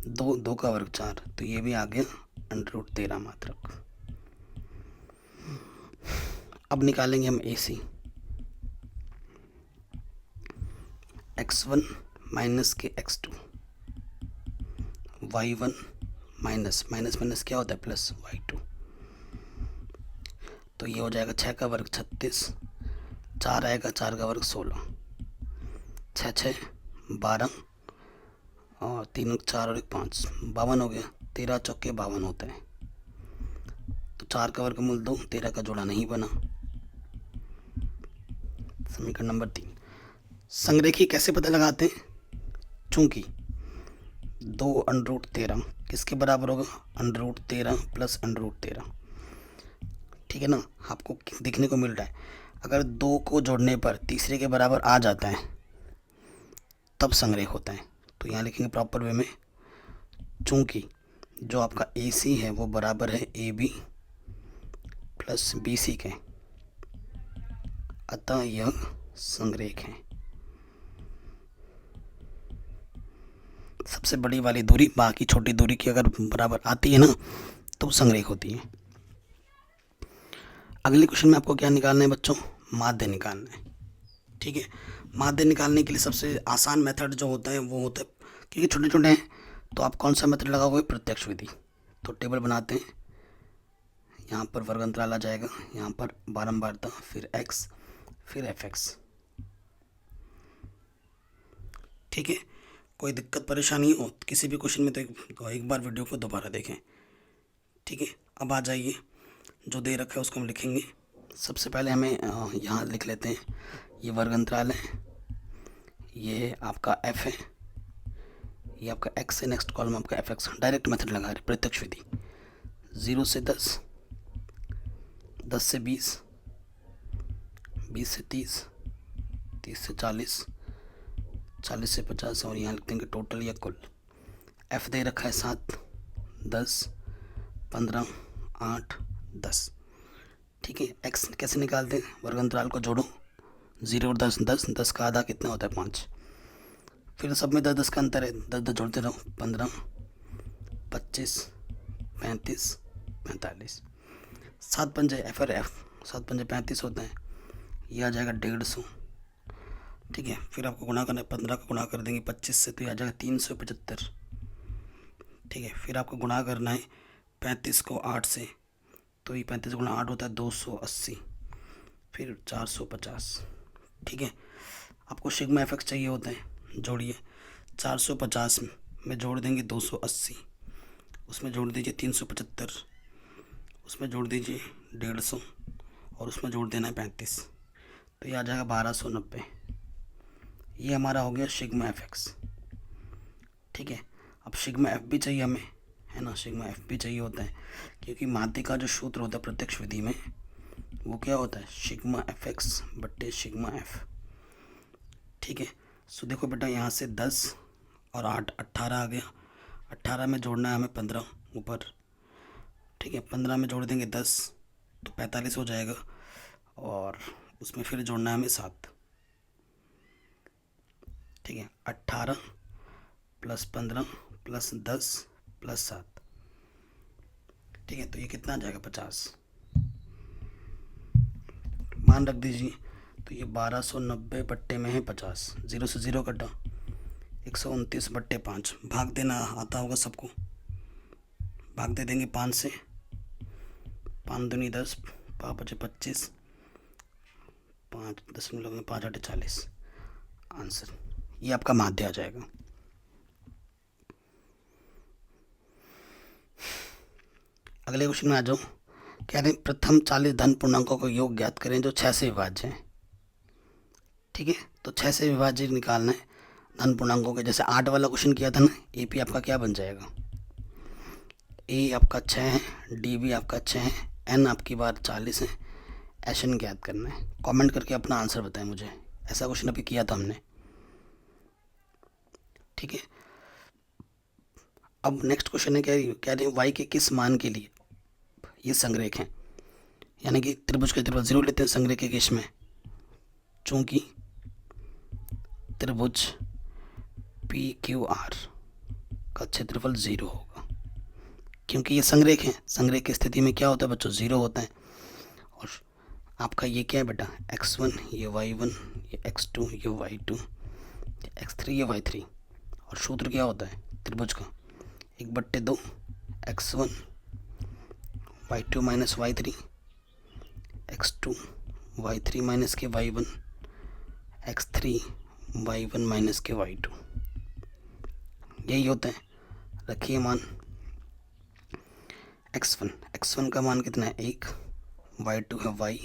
2 का वर्ग 4, तो ये भी आ गया अंडर रूट 13 मात्रक। अब निकालेंगे हम ए सी। x1 माइनस के x2, y1 माइनस माइनस क्या होता है प्लस y2, तो ये हो जाएगा 6 का वर्ग 36, 4 आएगा, 4 का वर्ग 16, 6 6 12 और 3 4 और 1 5 52 हो गया। 13 चौके 52 होता है, तो 4 का वर्ग मूल 2, 13 का जोड़ा नहीं बना। समीकरण नंबर 3। संरेखी कैसे पता लगाते हैं? चूंकि 2 अंडर रूट 13 किसके बराबर होगा? Under root 13 plus under root 13। ठीक है ना, आपको देखने को मिल रहा है अगर 2 को जोड़ने पर तीसरे के बराबर आ जाता है तब संरेख होता है। तो यहाँ लिखेंगे प्रॉपर वे में, चूंकि जो आपका ए सी है वो बराबर है A B plus B C के, अतः यह संरेख है। सबसे बड़ी वाली दूरी बाकी छोटी दूरी की अगर बराबर आती है ना तो संरेख होती है। अगले क्वेश्चन में आपको क्या निकालना है बच्चों? माध्य निकालना है। ठीक है, माध्य निकालने के लिए सबसे आसान मेथड जो होता है वो होता है, क्योंकि छोटे छोटे हैं तो आप कौन सा मेथड लगाओगे? प्रत्यक्ष विधि। तो टेबल बनाते हैं, यहाँ पर वर्ग अंतराल आ जाएगा, यहाँ पर बारंबारता, फिर x, फिर fx। ठीक है, कोई दिक्कत परेशानी हो किसी भी क्वेश्चन में तो एक बार वीडियो को दोबारा देखें। ठीक है, अब आ जाइए, जो दे रखा है उसको हम लिखेंगे। सबसे पहले हमें यहाँ लिख लेते हैं, ये वर्ग अंतराल है, ये आपका f है, ये आपका x है, नेक्स्ट कॉलम आपका fx। डायरेक्ट मेथड लगा रहे, प्रत्यक्ष विधि। 0 से 10, 10 से 20, 20 से 30, 30 से 40, 40 से 50 और यहाँ लिख देंगे टोटल या कुल। f दे रखा है 7, 10, 15, 8, 10। ठीक है, x कैसे निकालते हैं? वर्ग अंतराल को जोड़ो, 0 और 10, 10, 10 का आधा कितना होता है? 5। फिर सब में 10 10 का अंतर है, 10 10 जोड़ते रहो, 15, 25, 35, 45, 7 पंजे फिर f, 7 पंजे 35 होता है, ये आ जाएगा 150। ठीक है, फिर आपको गुणा करना है, 15 का गुणा कर देंगे 25 से तो ये आ जाएगा 375। ठीक है, फिर आपको गुणा करना है 35 को 8 से, तो ये 35 गुणा 8 होता है 280, फिर 450। ठीक है, आपको सिग्मा एफएक्स चाहिए होता है, जोड़िए। 450 में जोड़ देंगे 280, उसमें जोड़ दीजिए 375, उसमें जोड़ दीजिए 150 और उसमें जोड़ देना है 35, तो ये आ जाएगा 1290। ये हमारा हो गया सिग्मा एफएक्स। ठीक है, अब सिग्मा एफ भी चाहिए हमें, है ना, सिग्मा एफ भी चाहिए होता है, क्योंकि माध्य का जो सूत्र होता है प्रत्यक्ष विधि में वो क्या होता है? सिग्मा एफ एक्स बट्टे सिग्मा एफ। ठीक है, सो देखो बेटा, यहाँ से 10 और 8 18 आ गया, 18 में जोड़ना है हमें 15 ऊपर। ठीक है, 15 में जोड़ देंगे 10 तो 45 हो जाएगा, और उसमें फिर जोड़ना है हमें 7। ठीक है, 18 प्लस 15 प्लस 10 प्लस 7। ठीक है, तो ये कितना आ जाएगा? 50 मान रख दीजिए। तो ये 1290 बट्टे में है 50, 0 से 0 कटा, 129 बट्टे 5। भाग देना आता होगा सबको, भाग दे देंगे 5 से, 5 दूनी 10, 5 बचे 25, 5 दशमलव 5 8 40। आंसर ये आपका माध्य आ जाएगा। अगले क्वेश्चन में आ जाओ। कह रहे हैं प्रथम 40 धन पूर्णांकों का योग ज्ञात करें जो 6 से विभाज्य हैं। ठीक है, तो 6 से विभाजित निकालना है धन पूर्णांकों के। जैसे 8 वाला क्वेश्चन किया था ना, ए पी आपका क्या बन जाएगा, ए आपका 6 है, डी भी आपका 6 है, एन आपकी बार 40 है, एस एन ज्ञात करना है। कमेंट करके अपना आंसर बताएं मुझे, ऐसा क्वेश्चन अभी किया था हमने। ठीक है, अब नेक्स्ट क्वेश्चन है, कह रही है वाई के किस मान के लिए ये संरेख हैं, यानी कि त्रिभुज के त्रिभुज 0 लेते हैं संरेख के केस में, चूंकि त्रिभुज पी क्यू आर का क्षेत्रफल 0 होगा, क्योंकि ये संरेख है। संरेख की स्थिति में क्या होता है बच्चों, 0 होता है। और आपका ये क्या है बेटा, x1 ये y1 ये x2 ये y2 ये x3 ये y3। और सूत्र क्या होता है त्रिभुज का, 1/2 x1 y2 minus y3 x2 y3 minus के y1 x3 y1 माइनस के y2, यही होता है। रखिए मान x1 का मान कितना है 1, y2 है y,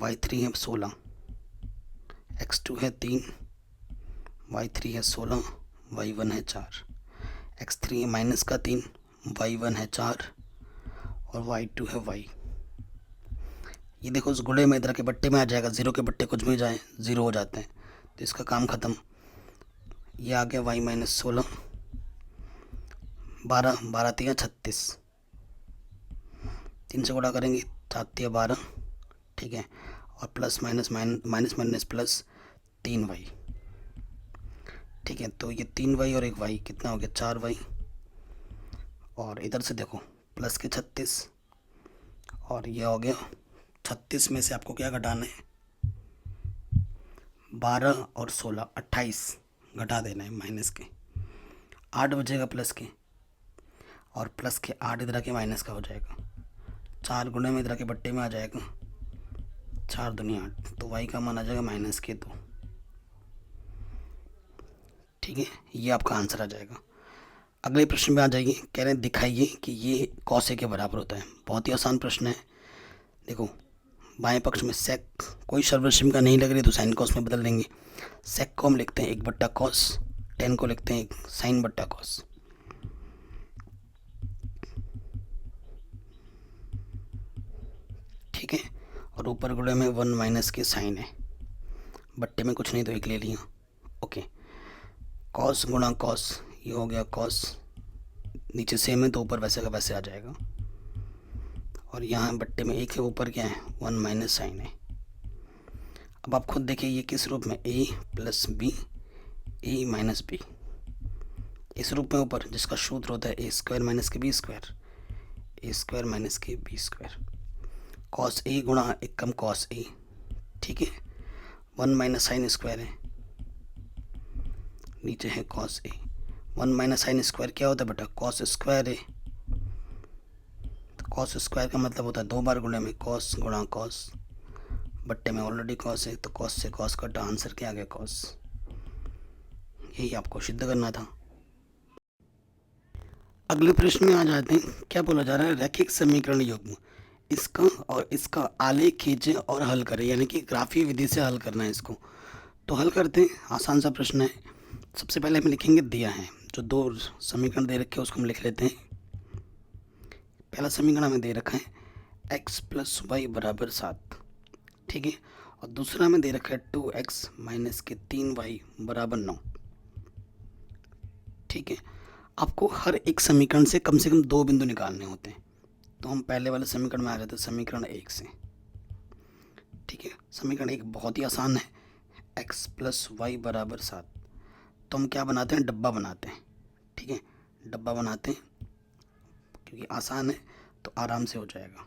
y3 है 16, x2 है 3, y3 है 16, y1 है 4, x3 है माइनस का 3, y1 है 4 और y2 है y। ये देखो उस गुणे में इधर के बट्टे में आ जाएगा, 0 के बट्टे कुछ भी जाए 0 हो जाते हैं, तो इसका काम ख़त्म। ये आ गया y माइनस 16, 12 12 3 36, 3 से गुणा करेंगे 7 3 12, ठीक है, और plus minus minus plus 3y, ठीक है। तो ये 3y और एक y कितना हो गया 4y, और इधर से देखो प्लस के 36, और ये हो गया 36 में से आपको क्या घटाना है 12 और 16 28 घटा देना है माइनस के, 8 बचेगा प्लस के, और प्लस के 8 इधर के माइनस का हो जाएगा, 4 गुणे में इधर के बट्टे में आ जाएगा, 4 दूनी 8, तो y का मान आ जाएगा माइनस के 2। ठीक है, ये आपका आंसर आ जाएगा। अगले प्रश्न में आ जाइए, कह रहे हैं दिखाइए कि ये कॉस ए के बराबर होता है। बहुत ही आसान प्रश्न है। देखो बाएं पक्ष में सेक कोई सर्वनाम का नहीं लग रही तो साइन कॉस में बदल देंगे। सेक को हम लिखते हैं 1/cos, टेन को लिखते हैं साइन बट्टा कॉस। ठीक है, और ऊपर गुणे में 1 माइनस के साइन है, बट्टे में कुछ नहीं तो 1 ले लिया। ओके, कॉस गुणा कॉस, ये हो गया कॉस, नीचे सेम है तो ऊपर वैसे का वैसे आ जाएगा, और यहाँ बट्टे में 1 है, ऊपर क्या है 1 माइनस साइन है। अब आप खुद देखिए ये किस रूप में, a plus B A minus B, इस रूप में ऊपर, जिसका सूत्र होता है ए स्क्वायर माइनस के B square, A square minus के बी स्क्वायर। कॉस ए गुणा 1 कम कॉस ए, ठीक है, 1 माइनस साइन स्क्वायर है, नीचे है cos A. 1 minus sine square क्या होता है बेटा, कॉस स्क्वायर है। तो कॉस स्क्वायर का मतलब होता है 2 बार गुणे में कॉस गुणा कॉस, बट्टे में ऑलरेडी कॉस है तो कॉस से कॉस कटा, आंसर क्या आ गया कॉस। यही आपको सिद्ध करना था। अगले प्रश्न में आ जाते हैं। क्या बोला जा रहा है, रैखिक समीकरण युग्म, इसका और इसका आलेख खींचे और हल करें, यानी कि ग्राफीय विधि से हल करना है इसको। तो हल करते हैं, आसान सा प्रश्न है। सबसे पहले हम लिखेंगे दिया है, जो 2 समीकरण दे रखे हैं उसको हम लिख लेते हैं। पहला समीकरण हमें दे रखा है x प्लस वाई बराबर 7, ठीक है, और दूसरा हमें दे रखा है 2x माइनस के 3y बराबर 9, ठीक है। आपको हर एक समीकरण से कम 2 बिंदु निकालने होते हैं। तो हम पहले वाले समीकरण में आ रहे थे समीकरण 1 से, ठीक है। समीकरण 1 बहुत ही आसान है, x प्लस वाई बराबर 7। तो हम क्या बनाते हैं, डब्बा बनाते हैं, ठीक है, डब्बा बनाते हैं क्योंकि आसान है तो आराम से हो जाएगा।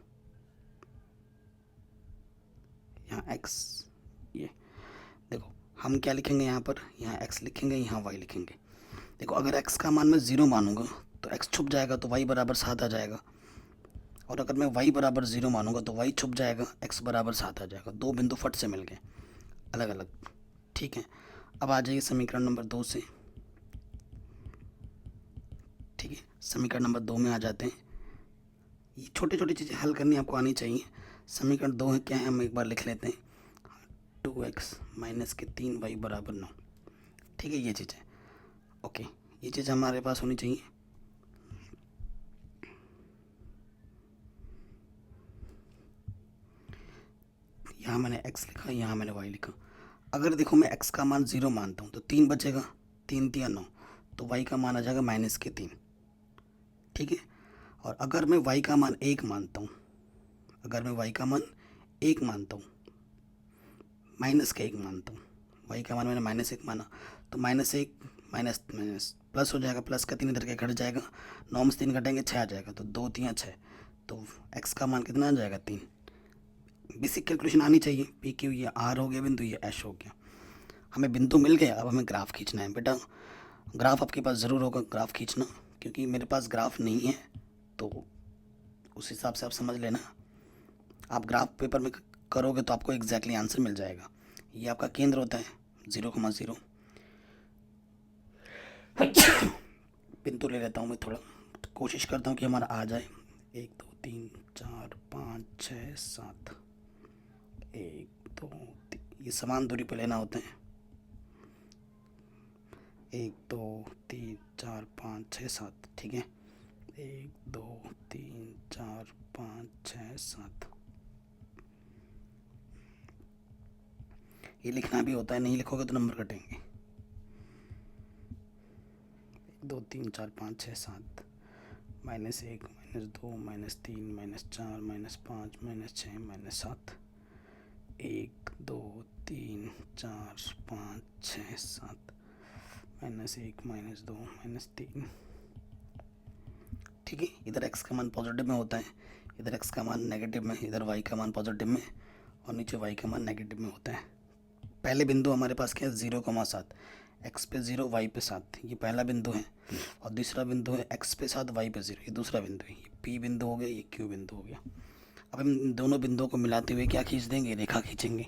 यहाँ x, ये देखो हम क्या लिखेंगे यहाँ पर, यहाँ x लिखेंगे, यहाँ y लिखेंगे। देखो अगर x का मान मैं 0 मानूंगा तो x छुप जाएगा तो y बराबर 7 आ जाएगा, और अगर मैं y बराबर 0 मानूंगा तो y छुप जाएगा, x बराबर 7 आ जाएगा। 2 बिंदु फट से मिल गए अलग अलग, ठीक है। अब आ जाइए समीकरण नंबर 2 से, ठीक है। समीकरण नंबर 2 में आ जाते हैं। ये छोटी छोटी चीज़ें हल करनी आपको आनी चाहिए। समीकरण 2 है क्या है, हम एक बार लिख लेते हैं, 2 2x माइनस के 3y बराबर 9। ठीक है, ये चीज़ है। ओके, ये चीज़ हमारे पास होनी चाहिए। यहाँ मैंने x लिखा, यहाँ मैंने y लिखा। अगर देखो मैं x का मान 0 मानता हूँ तो 3 बचेगा, 3 3 9, तो y का मान आ जाएगा माइनस के 3। ठीक है, और अगर मैं y का मान 1 मानता हूँ, अगर मैं y का मान 1 मानता हूँ, माइनस का 1 मानता हूँ, y का मान मैंने माइनस 1 माना, तो माइनस 1 माइनस माइनस प्लस हो जाएगा, प्लस का 3 इधर के घट जाएगा, 9 में से 3 घटेंगे 6 आ जाएगा, तो 2 3 6, तो x का मान कितना आ जाएगा 3। बेसिक कैलकुलेशन आनी चाहिए। पी क्यू, ये आर हो गया बिंदु, ये एश हो गया। हमें बिंदु मिल गया, अब हमें ग्राफ खींचना है। बेटा ग्राफ आपके पास ज़रूर होगा ग्राफ खींचना, क्योंकि मेरे पास ग्राफ नहीं है, तो उस हिसाब से आप समझ लेना। आप ग्राफ पेपर में करोगे तो आपको एग्जैक्टली आंसर मिल जाएगा। ये आपका केंद्र होता है 0,0। बिंदु ले लेता हूँ मैं, थोड़ा कोशिश करता हूँ कि हमारा आ जाए। 1 2 3 4 5 6 7, 1 2 3, ये समान दूरी पे लेना होते हैं। 1 2 3 4 5 6 7, ठीक है। 1 2 3 4 5 6 7, ये लिखना भी होता है, नहीं लिखोगे तो नंबर कटेंगे। 1 2 3 4 5 6 7, -1 -2 -3 -4 -5 -6 -7, 1 2 3 4 5 6 7, -1 -2 -3। ठीक है, इधर x का मान पॉजिटिव में होता है, इधर x का मान नेगेटिव में, इधर y का मान पॉजिटिव में, और नीचे y का मान नेगेटिव में होता है। पहले बिंदु हमारे पास क्या है 0,7, x पे 0 y पे 7, ये पहला बिंदु है। और दूसरा बिंदु है x पे 7 y पे 0, ये दूसरा बिंदु है। ये p बिंदु हो गया, ये q बिंदु हो गया। अब हम इन दोनों बिंदुओं को मिलाते हुए क्या खींच देंगे, रेखा खींचेंगे।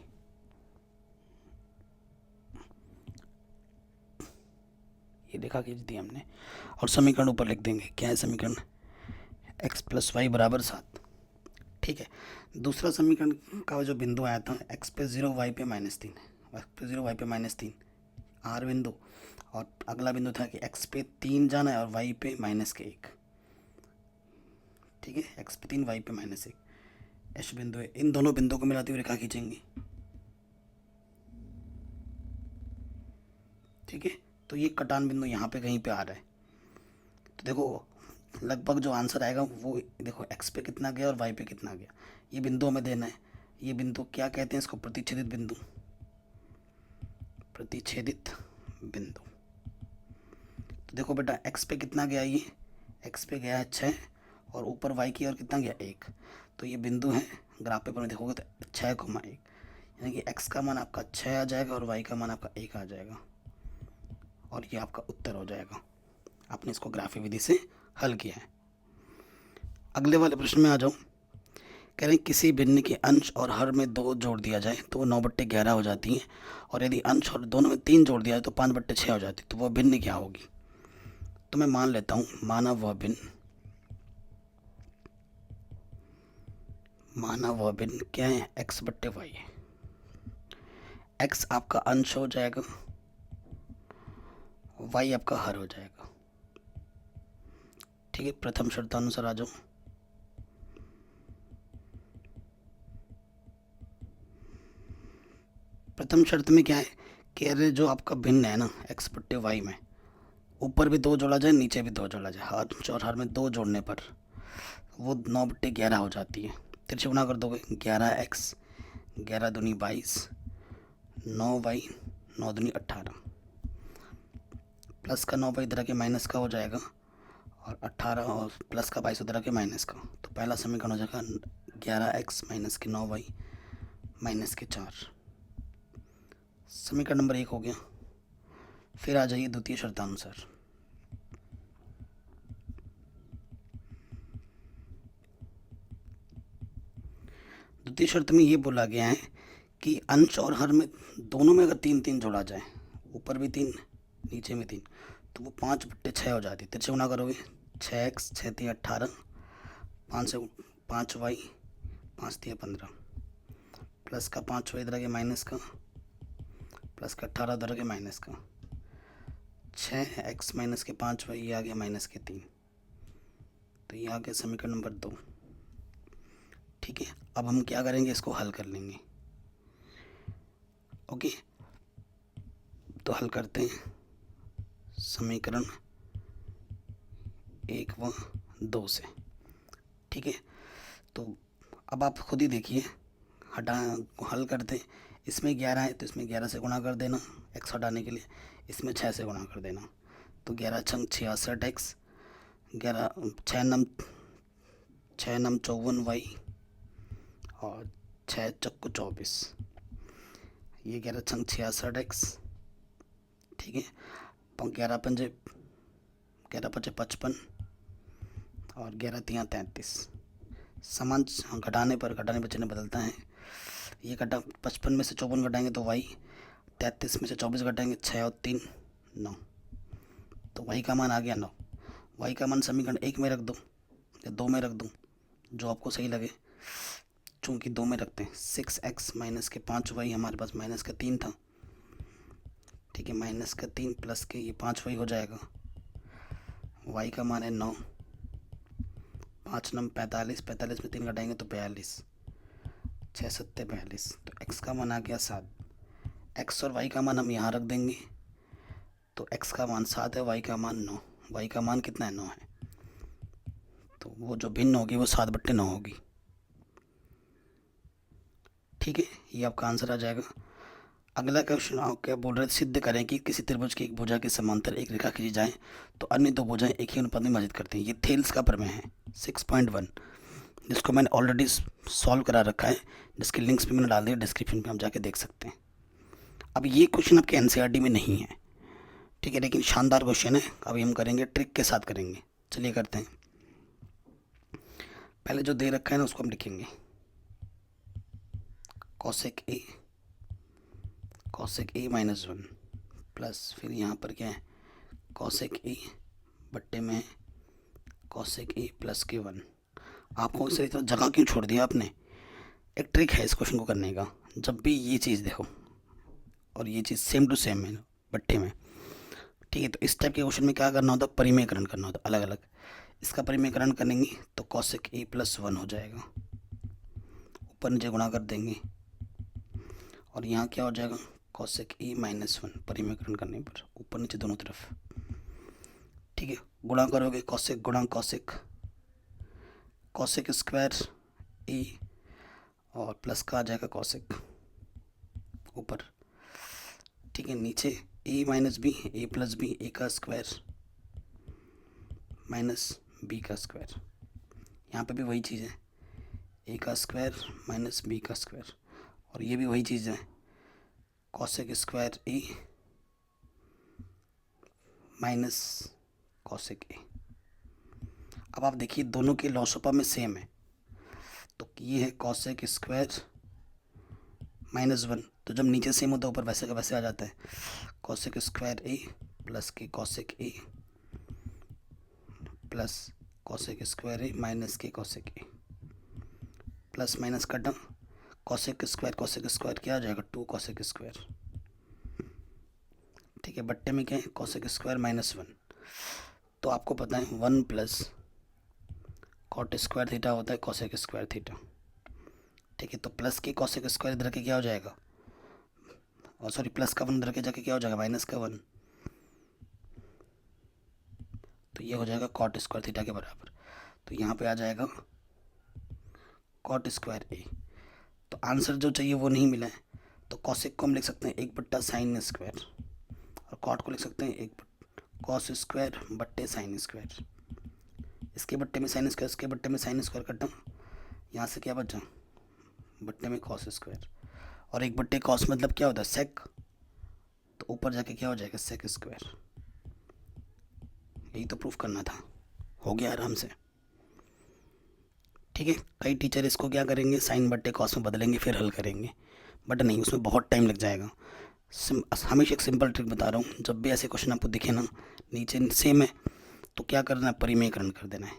ये रेखा खींच दी हमने, और समीकरण ऊपर लिख देंगे। क्या है समीकरण, x + y = 7। ठीक है, दूसरा समीकरण का जो बिंदु आया था x पे 0 y पे -3, x पे 0 y पे -3 आर बिंदु, और अगला बिंदु था कि x पे 3 जाना है और y पे -1। ठीक है, x पे 3 y पे -1 एश बिंदु है। इन दोनों बिंदुओं को मिलाते हुए रेखा खींचेंगे। ठीक है, तो ये कटान बिंदु यहाँ पे कहीं पे आ रहा है। तो देखो लगभग जो आंसर आएगा वो देखो, x पे कितना गया और y पे कितना गया, ये बिंदु हमें देना है। ये बिंदु क्या कहते हैं इसको, प्रतिच्छेदित बिंदु, प्रतिच्छेदित बिंदु। तो देखो बेटा x पे कितना गया, ये x पे गया है 6, और ऊपर y की ओर कितना गया 1, तो ये बिंदु है। ग्राफ पेपर में देखोगे तो 6,1, यानी कि x का मान आपका 6 आ जाएगा और y का मान आपका 1 आ जाएगा, और ये आपका उत्तर हो जाएगा। आपने इसको ग्राफीय विधि से हल किया है। अगले वाले प्रश्न में आ जाओ। कह रहे हैं किसी भिन्न के अंश और हर में 2 जोड़ दिया जाए तो वो 9/11 हो जाती है, और यदि अंश और दोनों में 3 जोड़ दिया जाए तो 5/6 हो जाती है। तो वह भिन्न क्या होगी। तो मैं मान लेता हूँ, माना वह भिन्न क्या है, x/y है। x आपका अंश हो जाएगा, y आपका हर हो जाएगा। ठीक है, प्रथम शर्तानुसार आ जाओ। प्रथम शर्त में क्या है, कह रहे जो आपका भिन्न है ना x/y में, ऊपर भी 2 जोड़ा जाए, नीचे भी 2 जोड़ा जाए, अंश और हर में 2 जोड़ने पर वो 9/11 हो जाती है। तिरछे गुणा कर दोगे, 11x 11 दूनी 22, 9y 9 दूनी 18, प्लस का 9y इधर के माइनस का हो जाएगा, और 18 और प्लस का 22 उधर के माइनस का। तो पहला समीकरण हो जाएगा 11x माइनस के 9y माइनस के 4। समीकरण नंबर 1 हो गया। फिर आ जाइए द्वितीय शर्तानुसार। द्वितीय शर्त में ये बोला गया है कि अंश और हर में दोनों में अगर 3 जोड़ा जाए, ऊपर भी 3 नीचे में 3, तो वो 5/6 हो जाती है। तिरछे गुणा करोगे, 6x 6 3 18, 5 से 5y 5 3 15, प्लस का 5y इधर के माइनस का, प्लस का 18 उधर के माइनस का 6x माइनस के 5 y, ये आ गया माइनस के 3, तो ये आ गया समीकरण नंबर 2। ठीक है, अब हम क्या करेंगे, इसको हल कर लेंगे। ओके, तो हल करते हैं समीकरण 1 व 2 से। ठीक है, तो अब आप खुद ही देखिए, हल करते हैं। इसमें 11 है तो इसमें 11 से गुणा कर देना x हटाने के लिए, इसमें 6 से गुणा कर देना, तो 11 छंग 66x, 11 6 नम 54 y और 6 चक्कू 24, ये 11 छंग 66x। ठीक है, 11 पंजे 55 और 11 तियाँ 33। समान घटाने पर चिन्ह बदलता है। ये घटा 55 में से 54 घटाएंगे तो y, 33 में से 24 घटाएंगे 6 और 3 9, तो y का मान आ गया 9। y का मान समीकरण 1 में रख दो या 2 में रख दूँ, जो आपको सही लगे, चूँकि 2 में रखते हैं। 6x माइनस के 5y, हमारे पास माइनस का 3 था। ठीक है, माइनस का 3 प्लस के ये 5y हो जाएगा, y का मान है 9, 5 9 45, 45 में 3 घटाएंगे तो 42, 6 7 42, तो x का मान आ गया 7। x और y का मान हम यहाँ रख देंगे, तो x का मान 7 है, y का मान 9, y का मान कितना है 9 है, तो वो जो भिन्न होगी वो 7/9 होगी। ठीक है, ये आपका आंसर आ जाएगा। अगला क्वेश्चन आप क्या बोल रहे थे, सिद्ध करें कि किसी त्रिभुज की एक भुजा के समांतर एक रेखा खींची जाए तो अन्य दो भुजाएं एक ही अनुपात में विभाजित करती हैं। ये थेल्स का प्रमेय है 6.1, जिसको मैंने ऑलरेडी सॉल्व करा रखा है, जिसके लिंक्स भी मैंने डाल दिया डिस्क्रिप्शन में, आप जाके देख सकते हैं। अब ये क्वेश्चन आपके एनसीईआरटी में नहीं है, ठीक है, लेकिन शानदार क्वेश्चन है। अभी हम करेंगे, ट्रिक के साथ करेंगे। चलिए करते हैं। पहले जो दे रखा है ना उसको हम लिखेंगे cosec a माइनस 1 प्लस, फिर यहाँ पर क्या है cosec a बट्टे में cosec a प्लस के 1। आपको इस तरह जगह क्यों छोड़ दिया आपने? एक ट्रिक है इस क्वेश्चन को करने का। जब भी ये चीज़ देखो और ये चीज़ सेम टू सेम है बट्टे में, ठीक है, तो इस टाइप के क्वेश्चन में क्या करना होता है, परिमेयकरण करना होता है अलग अलग। इसका परिमेयकरण करेंगे तो cosec a प्लस 1 हो जाएगा, ऊपर नीचे गुणा कर देंगे, और यहाँ क्या हो जाएगा cosec a माइनस 1, परिमेयकरण करने पर ऊपर नीचे दोनों तरफ। ठीक है, गुणा करोगे cosec गुणा cosec स्क्वायर a और प्लस का आ जाएगा cosec ऊपर। ठीक है, नीचे a minus B, a plus B, a का स्क्वायर माइनस b का स्क्वायर। यहाँ पे भी वही चीज़ है, a का स्क्वायर माइनस b का स्क्वायर, और ये भी वही चीज़ है cosec square a minus cosec a। अब आप देखिए दोनों के लॉसोपा में सेम है, तो ये है cosec स्क्वायर माइनस 1, तो जब नीचे सेम होता है ऊपर वैसे का वैसे आ जाता है। cosec स्क्वायर a प्लस के cosec a plus cosec square a minus के cosec a, प्लस माइनस कटा cosec स्क्वायर क्या आ जाएगा 2 cosec स्क्वायर। ठीक है, बट्टे में क्या है cosec स्क्वायर माइनस 1, तो आपको पता है 1 प्लस cot स्क्वायर थीटा होता है cosec स्क्वायर थीटा। ठीक है, तो प्लस के cosec स्क्वायर इधर के क्या हो जाएगा, और सॉरी प्लस का 1 इधर के जाके क्या हो जाएगा माइनस का 1, तो ये हो जाएगा cot स्क्वायर थीटा के बराबर। तो यहाँ पे आ जाएगा cot स्क्वायर a। तो आंसर जो चाहिए वो नहीं मिला है, तो cosec को हम लिख सकते हैं 1/sin स्क्वायर, और cot को लिख सकते हैं 1 cos स्क्वायर बट्टे sin स्क्वायर। इसके बट्टे में sin स्क्वायर, इसके बट्टे में sin स्क्वायर कटा, यहाँ से क्या बचा बट्टे में cos स्क्वायर, और 1/cos मतलब क्या होता है sec, तो ऊपर जाके क्या हो जाएगा sec स्क्वायर। यही तो प्रूफ करना था, हो गया आराम से। ठीक है, कई टीचर इसको क्या करेंगे साइन बट्टे कॉस में बदलेंगे फिर हल करेंगे, बट नहीं, उसमें बहुत टाइम लग जाएगा। हमेशा एक सिंपल ट्रिक बता रहा हूँ, जब भी ऐसे क्वेश्चन आपको दिखे ना नीचे सेम है तो क्या करना है परिमेयकरण कर देना है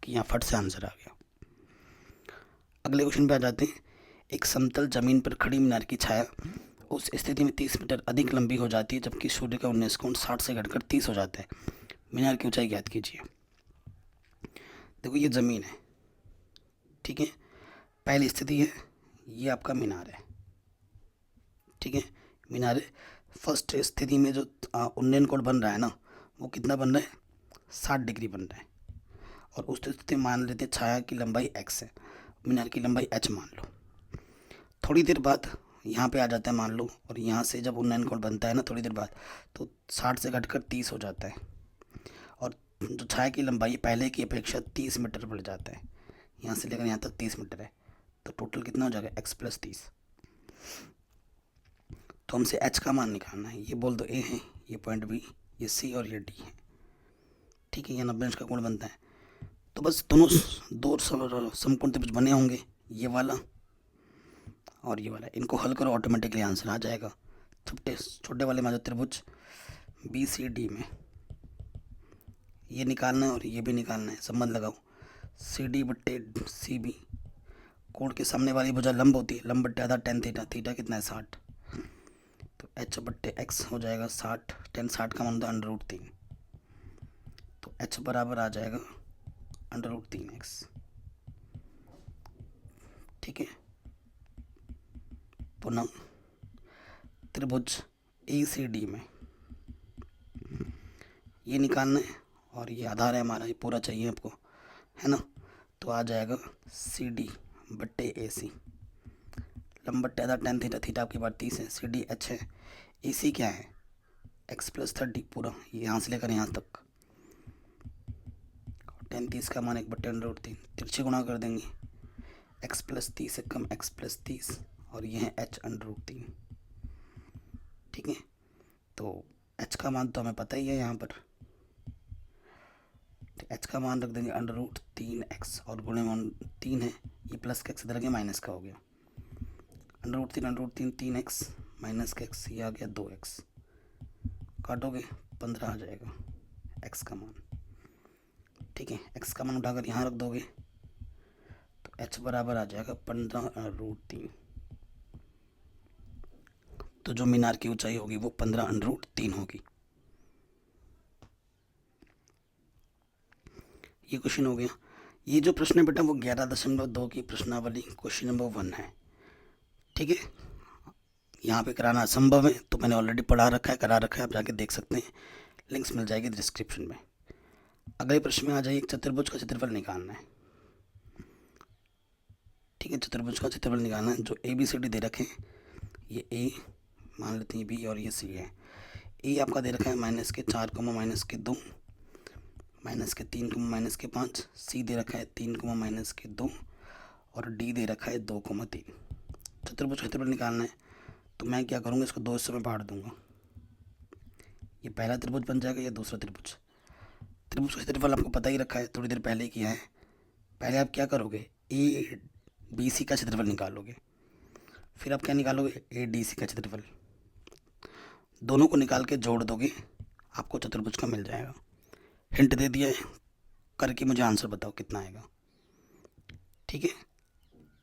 कि यहाँ फट से आंसर आ गया। अगले क्वेश्चन पे आ जाते हैं। एक समतल जमीन पर खड़ी मीनार की छाया उस स्थिति में 30 मीटर अधिक लंबी हो जाती है, जबकि सूर्य का 19 कोण 60 से घटकर 30 हो जाता है। मीनार की ऊंचाई ज्ञात कीजिए। देखो ये ज़मीन है, ठीक है, पहली स्थिति है, ये आपका मीनार है, ठीक है, मीनार है। फर्स्ट स्थिति में जो उन्नयन कोण बन रहा है ना, वो कितना बन रहा है, 60 डिग्री बन रहा है। और उस स्थिति में मान लेते हैं छाया की लंबाई x है, मीनार की लंबाई h मान लो। थोड़ी देर बाद यहाँ पे आ जाता है मान लो, और यहाँ से जब उन्नयन कोण बनता है ना थोड़ी देर बाद, तो 60 से घटकर 30 हो जाता है, और जो छाया की लंबाई पहले की अपेक्षा 30 मीटर बढ़ जाता है। यहाँ से लेकर यहाँ तक 30 मीटर है, तो टोटल कितना हो जाएगा, x + 30। तो हमसे h का मान निकालना है। ये बोल दो a है, ये पॉइंट b, ये c और ये d है, ठीक है। ये 90 अंश का कोण बनता है। तो बस दोनों दो समकोण त्रिभुज बने होंगे, ये वाला और ये वाला। इनको हल करो, ऑटोमेटिकली आंसर आ जाएगा। छोटे वाले में जो त्रिभुज BCD में ये निकालना है और ये भी निकालना है, संबंध लगाओ। CD बट्टे CB, कोण के सामने वाली भुजा लंब होती है, लंब बट्टे आधा tan थीटा, थीटा कितना है 60, तो h बट्टे x हो जाएगा 60, tan 60 का मान होता है √3, तो h बराबर आ जाएगा √3x, ठीक है। पुनः त्रिभुज ACD में ये निकालना है, और ये आधार है हमारा, ये पूरा चाहिए आपको, है ना। तो आ जाएगा CD बट्टे AC, लंब बट्टे आधा tan थीटा, थीटा आपकी बात 30 है, CD h है, AC क्या है x + 30 पूरा, यहाँ से लेकर यहाँ तक, tan 30 का मान 1/√3, तिरछे गुणा कर देंगे, x + 30 से कम x + 30, और ये है h √3, ठीक है। तो h का मान तो हमें पता ही है यहाँ पर, तो h का मान रख देंगे √3x, और गुणे मान 3 है, ये प्लस का x इधर गया माइनस का हो गया, √3 3x माइनस का x, ये आ गया 2x, काटोगे 15 आ जाएगा x का मान, ठीक है। x का मान उठाकर यहाँ रख दोगे तो h बराबर आ जाएगा 15 √3। तो जो मीनार की ऊंचाई होगी वो 15 √3 होगी। ये क्वेश्चन हो गया। ये जो प्रश्न है बेटा वो 11.2 की प्रश्नावली क्वेश्चन नंबर 1 है, ठीक है। यहाँ पे कराना असंभव है, तो मैंने ऑलरेडी पढ़ा रखा है, करा रखा है, आप जाके देख सकते हैं, लिंक्स मिल जाएगी डिस्क्रिप्शन में। अगले प्रश्न में आ जाइए, चतुर्भुज का क्षेत्रफल निकालना है, ठीक है। चतुर्भुज का क्षेत्रफल निकालना है, जो ABCD दे रखे हैं, ये A मान लेते हैं B और ये C है। A आपका दे रखा है -4, -2, -3, -5, C दे रखा है 3, -2, और D दे रखा है 2, 3। चतुर्भुज का क्षेत्रफल निकालना है, तो मैं क्या करूँगा, इसको 2 हिस्सों में बांट दूंगा। ये पहला त्रिभुज बन जाएगा, ये दूसरा त्रिभुज। त्रिभुज का क्षेत्रफल आपको पता ही रखा है, थोड़ी देर पहले किया है। पहले आप क्या करोगे, ABC का क्षेत्रफल निकालोगे, फिर आप क्या निकालोगे, ADC का क्षेत्रफल। दोनों को निकाल के जोड़ दोगे, आपको चतुर्भुज का मिल जाएगा। हिंट दे दिया है, करके मुझे आंसर बताओ कितना आएगा, ठीक है।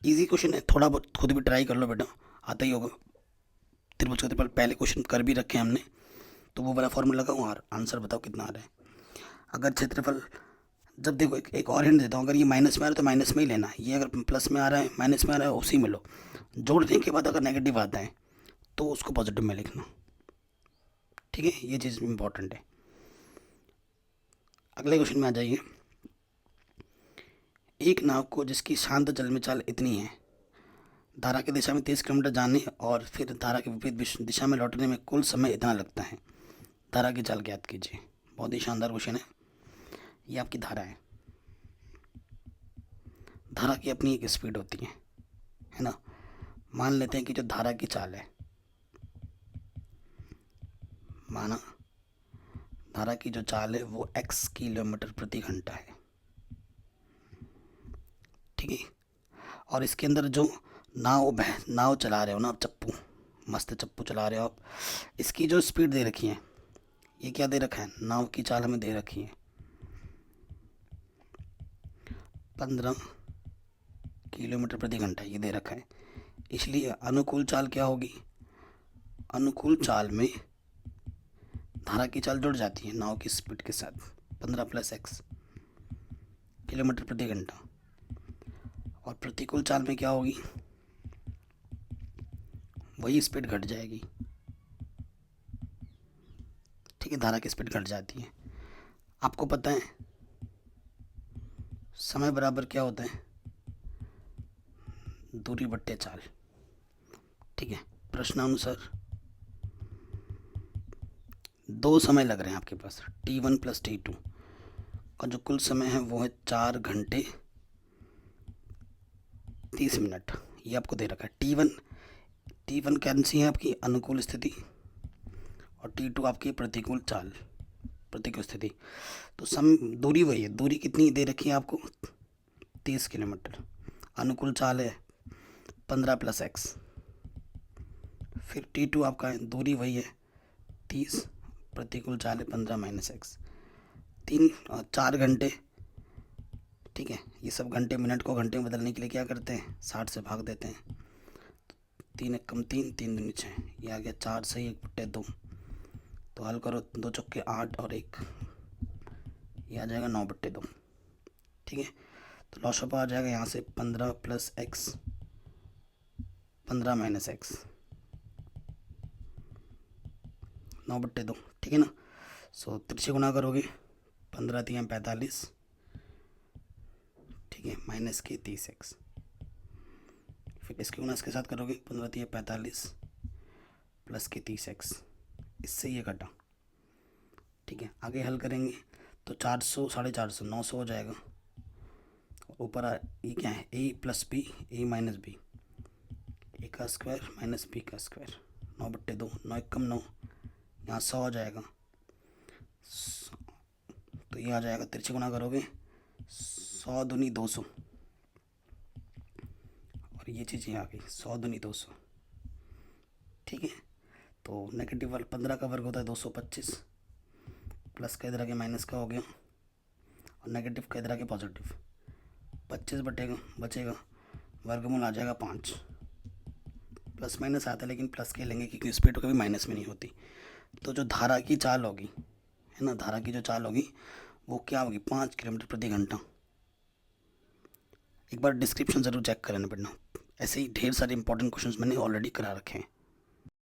इजी क्वेश्चन है, थोड़ा बहुत खुद भी ट्राई कर लो बेटा, आता ही होगा। त्रिभुज का क्षेत्रफल पहले क्वेश्चन कर भी रखे हैं हमने, तो वो वाला फॉर्मूला लगाओ और आंसर बताओ कितना आ रहा है। अगर क्षेत्रफल, जब देखो एक और हिंट देता हूँ, अगर ये माइनस में आ रहा है तो माइनस में ही लेना, ये अगर प्लस में आ रहा है, माइनस में आ रहा है, उसी में लो। जोड़ने के बाद अगर नेगेटिव आता है तो उसको पॉजिटिव में लिखना, ठीक है, ये चीज़ इंपॉर्टेंट है। अगले क्वेश्चन में आ जाइए। एक नाव को जिसकी शांत जल में चाल इतनी है, धारा की दिशा में 30 किलोमीटर जाने और फिर धारा के विपरीत दिशा में लौटने में कुल समय इतना लगता है, धारा की चाल ज्ञात कीजिए। बहुत ही शानदार क्वेश्चन है। ये आपकी धारा है, धारा की अपनी एक स्पीड होती है ना। मान लेते हैं कि जो धारा की चाल है, माना धारा की जो चाल है वो x किलोमीटर प्रति घंटा है, ठीक है। और इसके अंदर जो नाव चला रहे हो ना आप, चप्पू, मस्त चप्पू चला रहे हो आप, इसकी जो स्पीड दे रखी है, ये क्या दे रखा है, नाव की चाल हमें दे रखी है 15 किलोमीटर प्रति घंटा, ये दे रखा है। इसलिए अनुकूल चाल क्या होगी, अनुकूल चाल में धारा की चाल जुड़ जाती है नाव की स्पीड के साथ 15 + x किलोमीटर प्रति घंटा, और प्रतिकूल चाल में क्या होगी, वही स्पीड घट जाएगी। ठीक है, धारा की स्पीड घट जाती है। आपको पता है समय बराबर क्या होता है, दूरी बट्टे चाल। ठीक है, प्रश्नानुसार दो समय लग रहे हैं आपके पास, T1 + T2 का जो कुल समय है वो है 4 घंटे 30 मिनट। ये आपको दे रखा है। T1 कौन सी है आपकी अनुकूल स्थिति, और T2 आपकी प्रतिकूल चाल, प्रतिकूल स्थिति। तो दूरी वही है, दूरी कितनी दे रखी है आपको, 30 किलोमीटर। अनुकूल चाल है 15 + x, फिर T2 आपका है, दूरी वही है 30, प्रतिकूल चाल है 15 - x, 4 घंटे। ठीक है, ये सब घंटे मिनट को घंटे में बदलने के लिए क्या करते हैं, 60 से भाग देते हैं। 3 × 3 3 दूनी 6, ये आ गया 4 से 1/2। तो हल करो, 2 चौके 8 और 1, ये आ जाएगा 9/2। ठीक है, तो लॉसअप आ जाएगा यहाँ से 15 + x 15 - x 9/2। ठीक है ना। सो तिरछे गुना करोगे, 15 × 3 = 45, ठीक है, माइनस के 30x, फिर इसके गुना इसके साथ करोगे, 15 × 3 = 45 प्लस के 30x, इससे ये कटा। ठीक है, आगे हल करेंगे तो 400 450 900 हो जाएगा। ऊपर ये क्या है, a + b a - b, a का स्क्वायर माइनस b का स्क्वायर, 9/2, 9 × 9, यहाँ 100 हो जाएगा। तो ये आ जाएगा, तिरछे गुना करोगे 100 दूनी 200, और ये चीज़ यहाँ आ गई 100 दूनी 200। ठीक है, तो नेगेटिव वाला 15 का वर्ग होता है 225, प्लस का इधर आके माइनस का हो गया, और नेगेटिव का इधर आके पॉजिटिव, 25 बचेगा, वर्गमूल आ जाएगा 5। प्लस माइनस आता है लेकिन प्लस के लेंगे क्योंकि स्पीड कभी माइनस में नहीं होती। तो जो धारा की चाल होगी, है ना, धारा की जो चाल होगी वो क्या होगी, 5 किलोमीटर प्रति घंटा। एक बार डिस्क्रिप्शन ज़रूर चेक कर लेना पड़ना, ऐसे ही ढेर सारे इंपॉर्टेंट क्वेश्चंस मैंने ऑलरेडी करा रखे हैं।